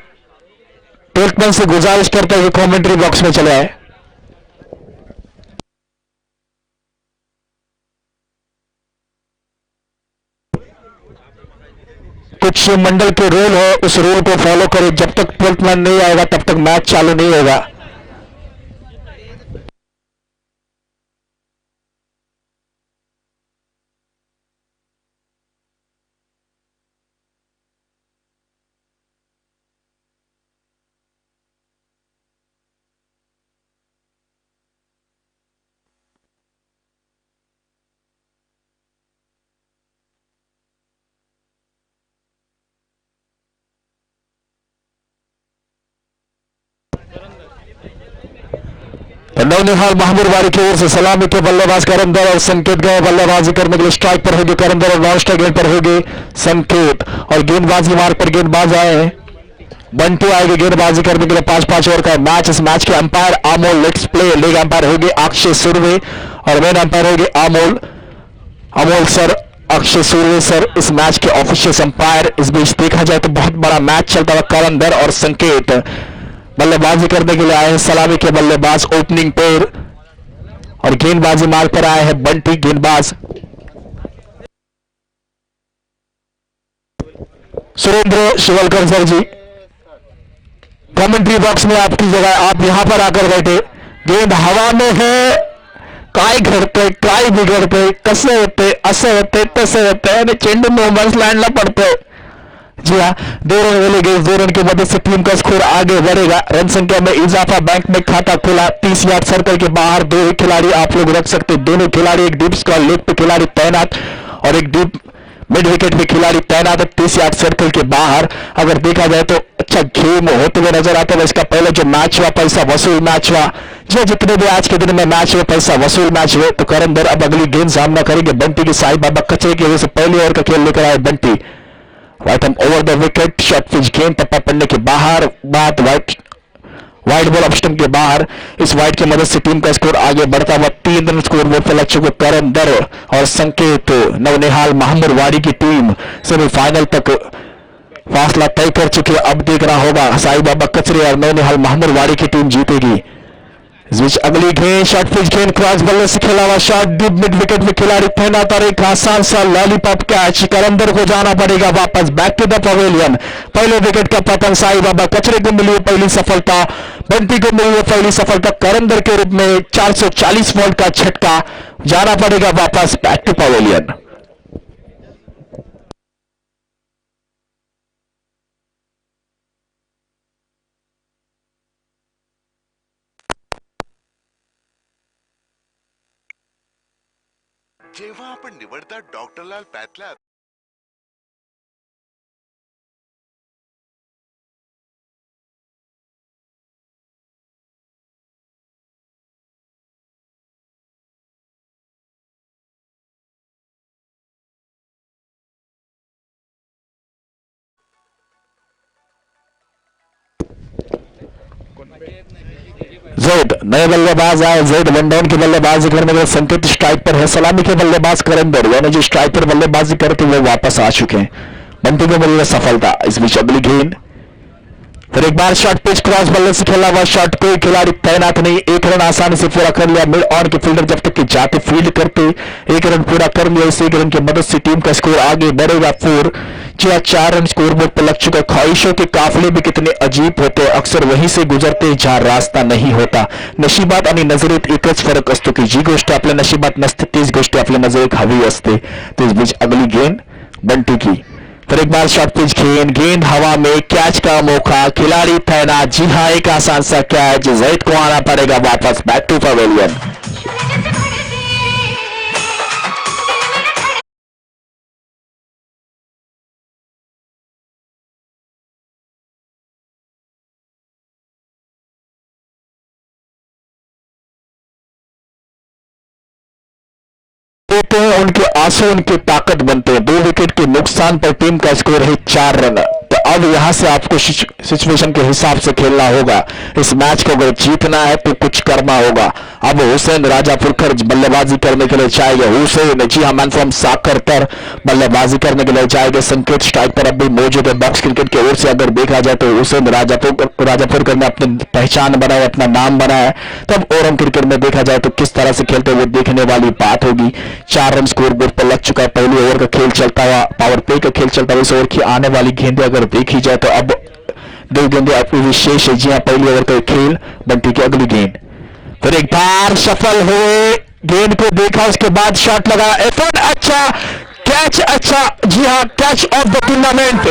टेल्टमैन से गुजारिश करते हुए कमेंट्री बॉक्स में चले आए। कुछ मंडल के रूल है, उस रूल को फॉलो करें। जब तक टेल्टमैन नहीं आएगा तब तक मैच चालू नहीं होगा। नवनिहाल महमूदवाड़ी की ओर से सलामी के बल्लेबाज करंदर और संकेत गए बल्लेबाजी करने के लिए। स्ट्राइक पर होगी करंदर और नॉन स्ट्राइक गेंद पर होगी संकेत, और गेंदबाजी मार्ग पर गेंदबाज आए बंटू आएगी गेंदबाजी करने के लिए। 5-5 ओवर का मैच। इस मैच के umpire Amol let's play, league umpire होगी अक्षय सुरवे और मेन अंपायर होगी अमोल सर, अक्षय सुरवे सर इस मैच के ऑफिशियल अंपायर। इस बीच देखा जाए तो बहुत बड़ा मैच चलता हुआ करंदर और संकेत बल्लेबाजी करने के लिए आए हैं। सलामी के बल्लेबाज ओपनिंग पेयर और गेंदबाजी मार्ग पर आए हैं बंटी गेंदबाज। सुरेंद्र शिवलकर सर जी कमेंट्री बॉक्स में आपकी जगह, आप यहां पर आकर बैठे। गेंद हवा में है, काय घडते काय बिघडते, कसे होते असे होते तसे होते आणि चेंडू नो बॉल्स लैंडला पड़ते। जी हाँ, 2 रन वाली गेंद, 2 रन की मदद से टीम का स्कोर आगे बढ़ेगा। रन संख्या में इजाफा, बैंक में खाता खुला। 30 यार्ड सर्कल के बाहर 2 खिलाड़ी आप लोग रख सकते। दोनों खिलाड़ी, एक डीप स्क्वायर लेग पे खिलाड़ी तैनात और एक डीप मिड विकेट पे खिलाड़ी तैनात है 30 यार्ड सर्कल के बाहर। अगर देखा जाए तो अच्छा गेम होते हुए नजर आता है। इसका पहले जो मैच हुआ पैसा वसूल मैच हुआ, जो जितने भी आज के दिन में मैच हुए पैसा वसूल मैच हुए। तो करंदर अब अगली गेंद सामना करेंगे बंटी की। साई बाबा कचरे की वजह से पहले ओवर का खेल लेकर आए Bunty. White over the wicket, short pitch गेंद टप्पा पड़ने के बाहर, बात वाइट बॉल ऑप्शन के बाहर। इस वाइट की मदद से टीम का स्कोर आगे बढ़ता हुआ 3 रन स्कोर बोर्ड पर लग चुके करंदर और संकेत। नवनिहाल महमूदवाड़ी की टीम सेमीफाइनल तक फासला तय कर चुकी है। अब देखना होगा साई बाबा कचरे और नवनिहाल महमूदवाड़ी की टीम जीतेगी। इस बीच अगली गेंद शॉर्ट पिच गेंद क्रॉस बल्ले से खेला हुआ शॉट, डीप मिड विकेट में खिलाड़ी तैनात और एक आसान सा लॉलीपॉप कैच। करंदर को जाना पड़ेगा वापस बैक टू द पवेलियन। पहले विकेट का पतन साई बाबा कचरे को मिली है पहली सफलता, बंटी को मिली है पहली सफलता। करंदर के रूप में 440 वोल्ट का झटका, जाना पड़ेगा वापस बैक टू पवेलियन। जेव्हा आपण निवडता डॉक्टर लाल पॅथलॅब, जैद नए बल्लेबाज आए। जैद वन डाउन की बल्लेबाजी करने के लिए संकेत स्ट्राइक पर है। सलामी के बल्लेबाज करंदर यानी जो स्ट्राइक पर बल्लेबाजी करते हुए वापस आ चुके हैं। बंटी को मिली है सफलता। इस बीच अगली गेंद फिर एक बार शॉर्ट पिच क्रॉस बल्ले से खेला हुआ शॉट, कोई खिलाड़ी तैनात नहीं। 1 रन आसानी से पूरा कर लिया। मिड ऑन के फील्डर जब तक कि जाते फील्ड करते 1 रन पूरा कर लिया। इस 1 रन की मदद से टीम का स्कोर आगे बढ़ेगा 4। 4 रन स्कोर बोर्ड पर लग चुका। ख्वाहिशों के काफिले भी कितने अजीब होते हैं, अक्सर वहीं से गुजरते जहां रास्ता नहीं होता। नशिबात आणि नजरेत एकच फरक असतो की जी गोष्ट आपल्या नशिबात नसते तीच गोष्ट आपल्या नजरेत हवी असते। तो इस बीच अगली गेंद बंटी की, फिर एक बार शॉर्ट पिच गेंद हवा में, कैच का मौका, खिलाड़ी तैनात। जी हाँ, एक आसान सा कैच। जैद को आना पड़ेगा वापस बैक टू पवेलियन। उनके आंसू उनकी ताकत बनते हैं। 2 विकेट के नुकसान पर टीम का स्कोर है 4 रन। तो अब यहां से आपको सिचुएशन के हिसाब से खेलना होगा। इस मैच को अगर जीतना है तो कुछ करना होगा। अब हुसैन राजापुरकर बल्लेबाजी करने के लिए जाएंगे। हुसैन जी हाँ मैन फ्रॉम साकरकर बल्लेबाजी करने के लिए जाएंगे। संकेत स्ट्राइक पर अब भी मौजूद है। बॉक्स क्रिकेट की ओर से अगर देखा जाए तो हुसैन राजापुरकर ने अपनी पहचान बनाया, अपना नाम बनाया है। तब ओरम क्रिकेट में देखा जाए तो किस तरह से खेलते हुए देखने वाली बात होगी। 4 रन स्कोर बोर्ड पर लग चुका है। पहली ओवर का खेल चलता हुआ, पावर प्ले का खेल चलता हुआ। इस ओवर की आने वाली गेंदें अगर देखी जाए तो अब 2 गेंदें अपनी विशेष है। जी हाँ, पहली ओवर का खेल, बंटी की अगली गेंद, फिर एक बार सफल हुए, गेंद को देखा, उसके बाद शॉट लगा, एफर्ट अच्छा, कैच अच्छा। जी हाँ, कैच ऑफ द टूर्नामेंट।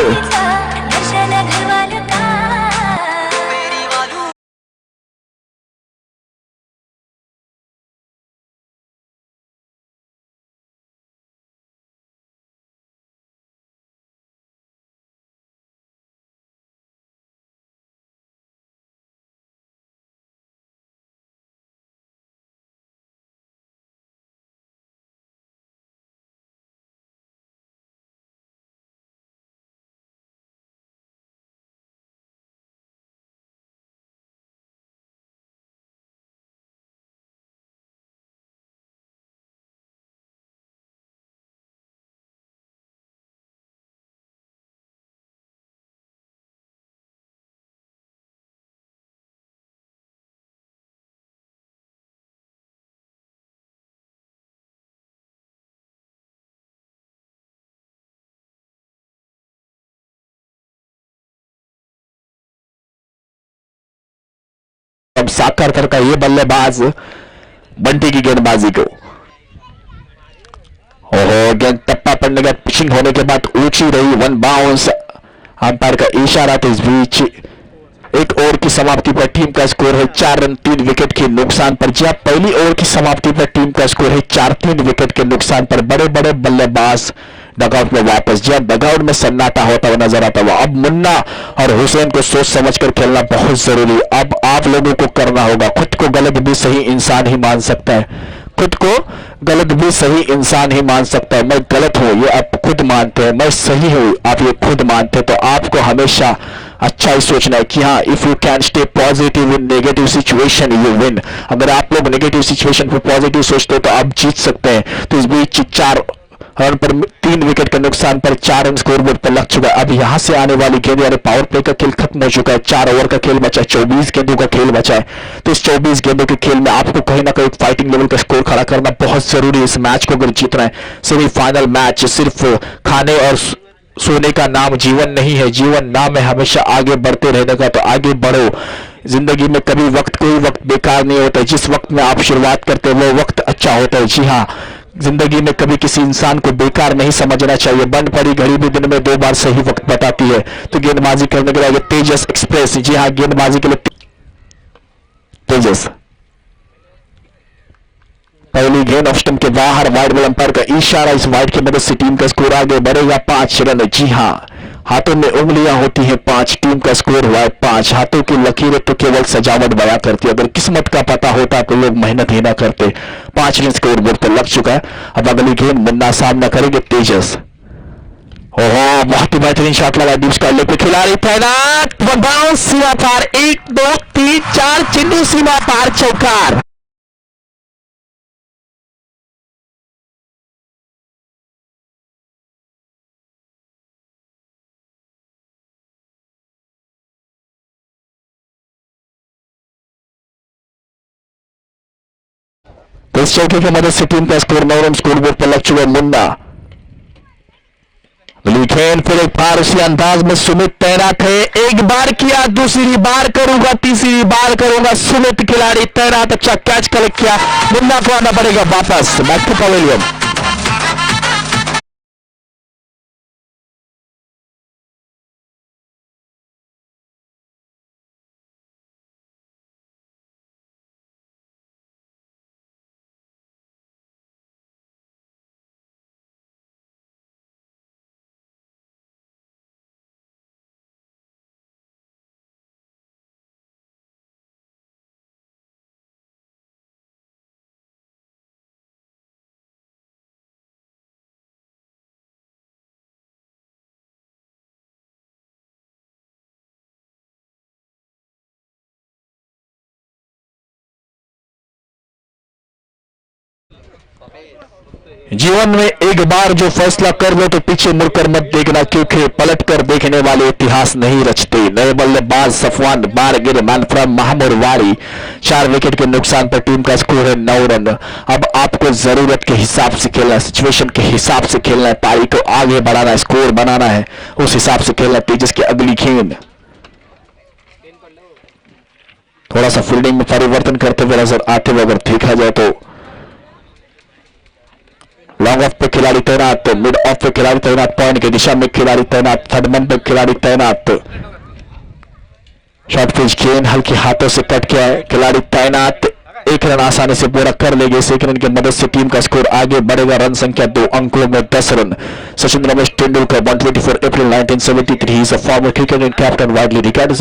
अब साकरकर का ये बल्लेबाज बंटी की गेंदबाजी को, ओहो, गेंद टप्पा पड़ने का पिचिंग होने के बाद ऊंची रही, 1 बाउंस। अंपायर का इशारा तो इस बीच एक ओवर की समाप्ति पर टीम का स्कोर है 4 रन 3 विकेट के नुकसान पर। जी पहली ओवर की समाप्ति पर टीम का स्कोर है 4-3 विकेट के नुकसान पर। बड़े बड़े बल्लेबाज डगआउट में वापस। जी डगआउट में सन्नाटा होता हुआ नजर आता हुआ। अब मुन्ना और हुसैन को सोच समझकर खेलना बहुत जरूरी। अब आप लोगों को करना होगा, खुद को गलत भी सही इंसान ही मान सकता है, खुद को गलत भी सही इंसान ही मान सकता है। मैं गलत हूं ये आप खुद मानते हैं, मैं सही हूं आप ये खुद मानते हैं। तो आपको हमेशा अच्छा ही सोचना है कि हाँ, if you can stay positive in negative situation you win. अगर आप लोग नेगेटिव सिचुएशन पर पॉजिटिव सोचते हो तो आप जीत सकते हैं। तो इस बीच 4 रन पर 3 विकेट के नुकसान पर 4 रन स्कोरबोर्ड पर लग चुका है। अब यहां से आने वाली गेंद यानी पावर प्ले का खेल खत्म हो चुका है। 4 ओवर का खेल बचा है, 24 गेंदों का खेल बचा है। तो इस 24 गेंदों के खेल में आपको कहीं ना कहीं फाइटिंग लेवल का स्कोर खड़ा करना बहुत जरूरी है। इस मैच को अगर जीतना है, सेमीफाइनल मैच सिर्फ खाने और सोने का नाम जीवन नहीं है। जीवन नाम है हमेशा आगे बढ़ते रहने का। तो आगे बढ़ो। जिंदगी में कभी कोई वक्त बेकार नहीं होता। जिस वक्त में आप शुरुआत करते हैं वो वक्त अच्छा होता है। जी हाँ, जिंदगी में कभी किसी इंसान को बेकार नहीं समझना चाहिए। बंद पड़ी घड़ी भी दिन में 2 बार सही वक्त बताती है। तो गेंदबाजी करने के लिए तेजस एक्सप्रेस। जी हाँ, गेंदबाजी के लिए तेजस, पहली गेंद ऑफ स्टंप के बाहर, वाइड बॉल अंपायर का इशारा। इस वाइड की मदद से टीम का स्कोर आगे बढ़ेगा 5 रन। जी हां, हाथों में उंगलियां होती हैं 5, टीम का स्कोर हुआ है 5। हाथों की लकीरें तो केवल सजावट बया करती है, अगर किस्मत का पता होता तो लोग मेहनत ही ना करते। 5 रन स्कोर बोर्ड पर लग चुका है। अब अगली गेंद मुन्ना सामना करेंगे तेजस। ओहो, बहुत ही बेहतरीन शॉट लगा डीप स्क्वायर लेग पे, खिलाड़ी तैनात, बाउंस, सीमा पार, 1 2 3 4 चिन्नू, सीमा पार, चौकार। तो इस चौके की मदद से टीम का स्कोर 9 रन स्कोर बोर्ड पर लग चुका है। मुन्ना खेल, फिर एक बार उसी अंदाज में सुमित तैनात है। एक बार किया, दूसरी बार करूंगा, तीसरी बार करूंगा। सुमित खिलाड़ी तैनात, अच्छा कैच कलेक्ट किया। मुन्ना को आना पड़ेगा वापस बैक टू पवेलियन। जीवन में एक बार जो फैसला कर लो तो पीछे मुड़कर मत देखना, क्योंकि पलट कर देखने वाले इतिहास नहीं रचते। नए बल्लेबाज सफवान बारगिर मैन फ्रॉम महमूद वारी, 4 विकेट के नुकसान पर टीम का स्कोर है 9 रन। अब आपको जरूरत के हिसाब से खेलना है, सिचुएशन के हिसाब से खेलना है, पारी को आगे बढ़ाना है, स्कोर बनाना है, उस हिसाब से खेलना है। तेजस की अगली गेंद थोड़ा सा फील्डिंग में परिवर्तन करते हुए नजर आते हुए अगर देखा जाए तो लॉन्ग ऑफ पे खिलाड़ी तैनात, मिड ऑफ पे खिलाड़ी तैनात, पॉइंट की दिशा में खिलाड़ी तैनात, थर्ड मैन पे खिलाड़ी तैनात। शॉर्ट पिच गेंद हल्के हाथों से कट किया है, खिलाड़ी तैनात, 1 रन आसानी से पूरा कर लेंगे। इस 1 रन की मदद से टीम का स्कोर आगे बढ़ेगा। रन संख्या 2 अंकों में 10 run. Sachin Ramesh Tendulkar 124 April 1973, he is a former cricketer and captain, widely regarded as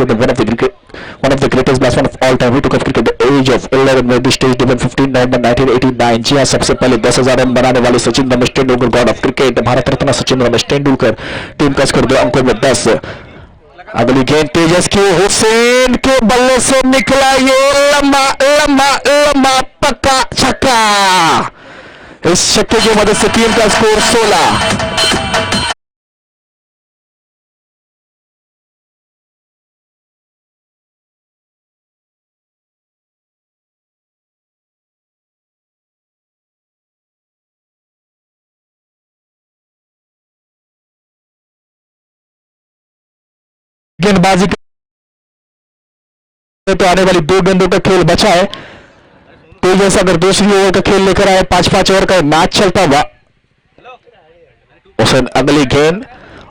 one of the greatest batsmen of all time. He took up cricket at the age of 11 when the stage debut 15 नवंबर 1989। जी हाँ, सबसे पहले 10,000 run बनाने वाले Sachin Ramesh Tendulkar, God of cricket, Bharat Ratna Sachin Ramesh Tendulkar. Team का score 2 अंकों में 10। अगली गेंद तेजस की, हुसैन के बल्ले से निकला ये लंबा लंबा लंबा पक्का छक्का। इस छक्के की मदद से टीम का स्कोर 16। गेंदबाजी तो आने वाली 2 गेंदों का खेल बचा है। तेजस अगर दूसरी ओवर का खेल लेकर आए, 5-5 ओवर का मैच चलता हुआ। हुसैन अगली गेंद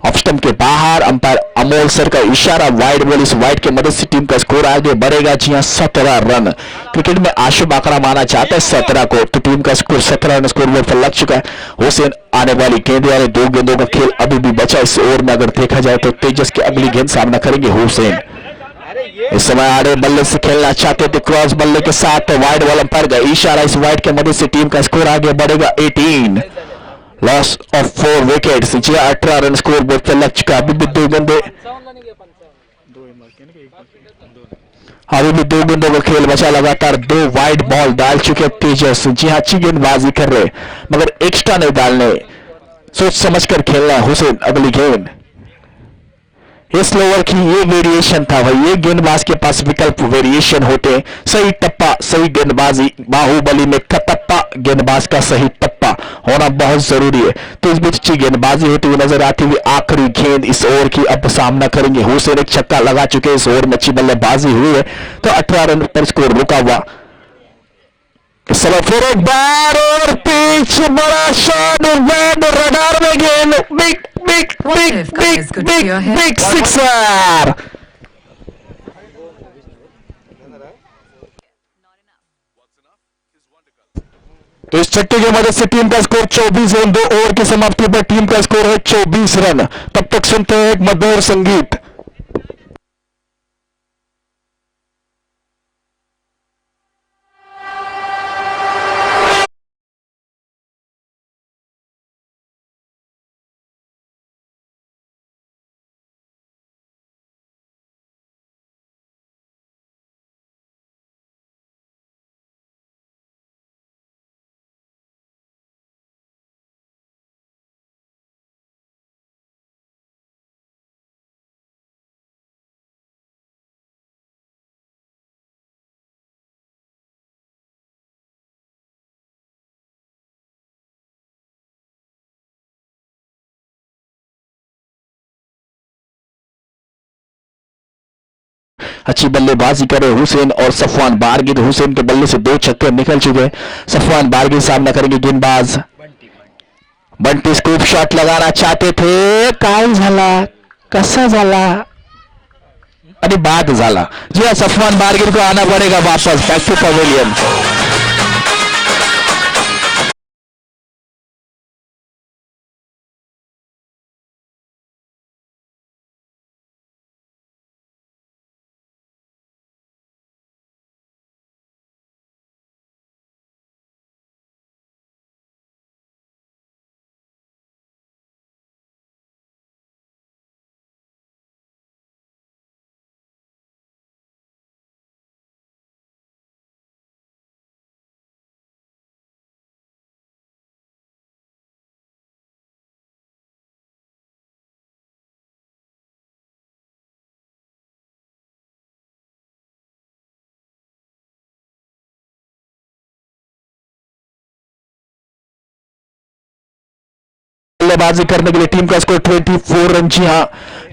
ऑफ स्टंप के बाहर, अंपायर अमोल सर का इशारा, वाइड बॉल। इस वाइड की मदद से टीम का स्कोर आगे बढ़ेगा। जी हां, 17 रन। क्रिकेट में आशुब आंकड़ा माना जाता है 17 को, तो टीम का स्कोर 17 रन स्कोर बोर्ड पर लग चुका है। हुसैन आने वाली गेंद वाले 2 गेंदों का खेल अभी भी बचा इस ओवर में। अगर देखा जाए तो तेजस की अगली गेंद सामना करेंगे हुसैन। इस समय आड़े बल्ले से खेलना चाहते थे, क्रॉस बल्ले के साथ वाइड बॉल, अंपायर का इशारा, इस वाइड की मदद से टीम का स्कोर आगे बढ़ेगा 18। Loss of 4 wickets. जी 18 रन स्कोर बोर्ड पर लग चुका। अभी भी 2 गेंदे, अभी भी 2 गेंदों का खेल बचा। लगातार 2 वाइड बॉल डाल चुके तेजस। जी हाँ, अच्छी गेंदबाजी कर रहे, मगर एक्स्ट्रा नहीं डालने, सोच समझकर खेलना है। हुसैन अगली गेंद, इस ओवर की ये वेरिएशन था भाई, ये गेंदबाज के पास विकल्प वेरिएशन होते हैं। सही टप्पा, सही गेंदबाजी, बाहुबली में कटप्पा, गेंदबाज का सही टप्पा होना बहुत जरूरी है। तो इस बीच अच्छी गेंदबाजी होती हुई नजर आती हुई आखिरी गेंद इस ओवर की अब सामना करेंगे हुसैन। एक छक्का लगा चुके, इस ओवर में अच्छी बल्लेबाजी हुई है, तो 18 रन पर स्कोर रुका हुआ। इस समय फिर एक बार और पिच, बड़ा शॉट, बैंड रडार में गेंद, big big big big big big sixer. तो इस छक्के की मदद से टीम का स्कोर 24 रन। 2 ओवर की समाप्ति पर टीम का स्कोर है 24 रन। तब तक सुनते हैं एक मधुर संगीत। अच्छी बल्लेबाजी करे हुसैन और सफवान बारगिल। हुसैन के बल्ले से 2 छक्के निकल चुके। सफवान बारगिल सामना करेंगे गेंदबाज बंटी। स्कूप शॉट लगाना चाहते थे, काय झाला, कसा झाला, अरे बाद झाला। जी हाँ, सफवान बारगिल को आना पड़ेगा वापस बैक टू पवेलियन। बल्लेबाजी करने के लिए टीम का स्कोर 24 रन। जी हां,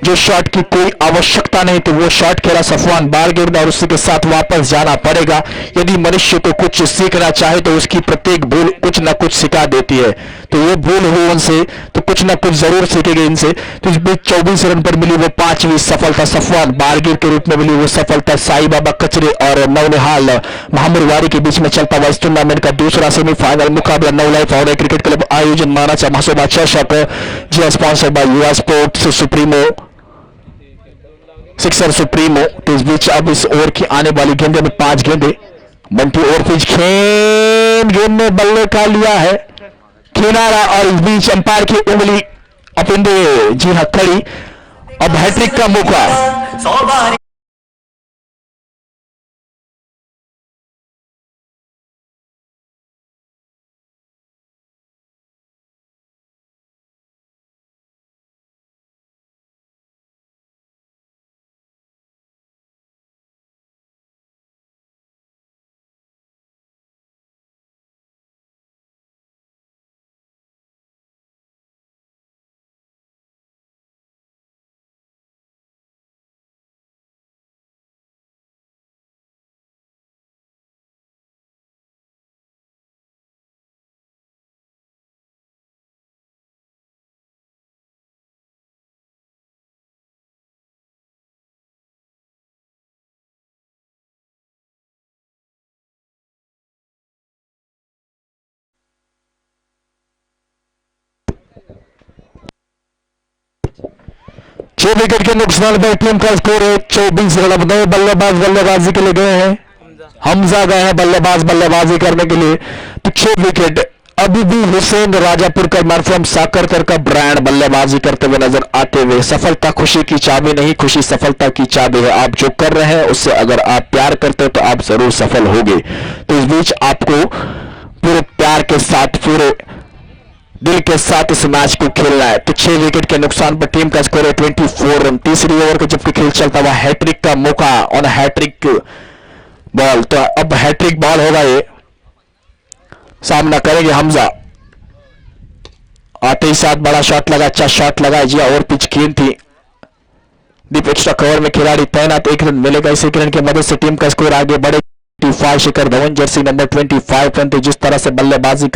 जो शॉट की कोई आवश्यकता नहीं तो वो शॉट खेला सफवान बारगिर ने और उसी के साथ वापस जाना पड़ेगा। यदि मनुष्य को कुछ सीखना चाहे तो उसकी प्रत्येक भूल कुछ ना कुछ सिखा देती है, तो ये भूल हुई उनसे तो कुछ ना कुछ जरूर सीखेंगे इनसे। तो इस बीच 24 रन पर मिली वो 5वीं सफलता सफवान बारगिर के रूप में मिली वो सफलता साई बाबा कचरे और नवनिहाल महामुरवारी के बीच में चलता हुआ इस टूर्नामेंट का दूसरा सेमीफाइनल मुकाबला नव लाइफ और क्रिकेट क्लब आयोजन माना चा महासभा चषक जी स्पॉन्सर्ड बाय युवा स्पोर्ट्स सुप्रीमो सिक्सर सुप्रीमो। तो इस बीच अब इस ओवर की आने वाली गेंदे में 5 गेंदे बंटी ओवर पिच गेंद ने बल्ले का लिया है किनारा और इस बीच अंपायर की उंगली अपिंदे जी हाँ खड़ी। अब हैट्रिक का मौका। छह विकेट के नुकसान पर टीम का स्कोर है 24 रन। नए बल्लेबाज बल्लेबाजी के लिए गए हैं, हमजा गए हैं बल्लेबाजी करने के लिए। तो 6 विकेट अभी भी हुसैन राजापुर का मरफम साकरकर का ब्रांड बल्लेबाजी करते हुए नजर आते हुए। सफलता खुशी की चाबी नहीं, खुशी सफलता की चाबी है। आप जो कर रहे हैं उससे अगर आप प्यार करते हो तो आप जरूर सफल होंगे। तो इस बीच आपको पूरे प्यार के साथ पूरे दिल के साथ इस मैच को खेलना है। तो 6 विकेट के नुकसान पर टीम का स्कोर है 24 रन। तीसरी ओवर का जबकि खेल चलता हुआ हैट्रिक का मौका ऑन हैट्रिक बॉल। तो अब हैट्रिक बॉल होगा, ये सामना करेंगे हमजा। आते ही साथ बड़ा शॉट लगा, अच्छा शॉट लगा जी और पिच गेंद थी। डीप एक्स्ट्रा कवर में खिलाड़ी तैनात, 1 रन मिलेगा। इसी रन की मदद से टीम का स्कोर आगे बढ़े। शिखर धवन जर्सी नंबर 25 जिस तरह से बल्लेबाजी कर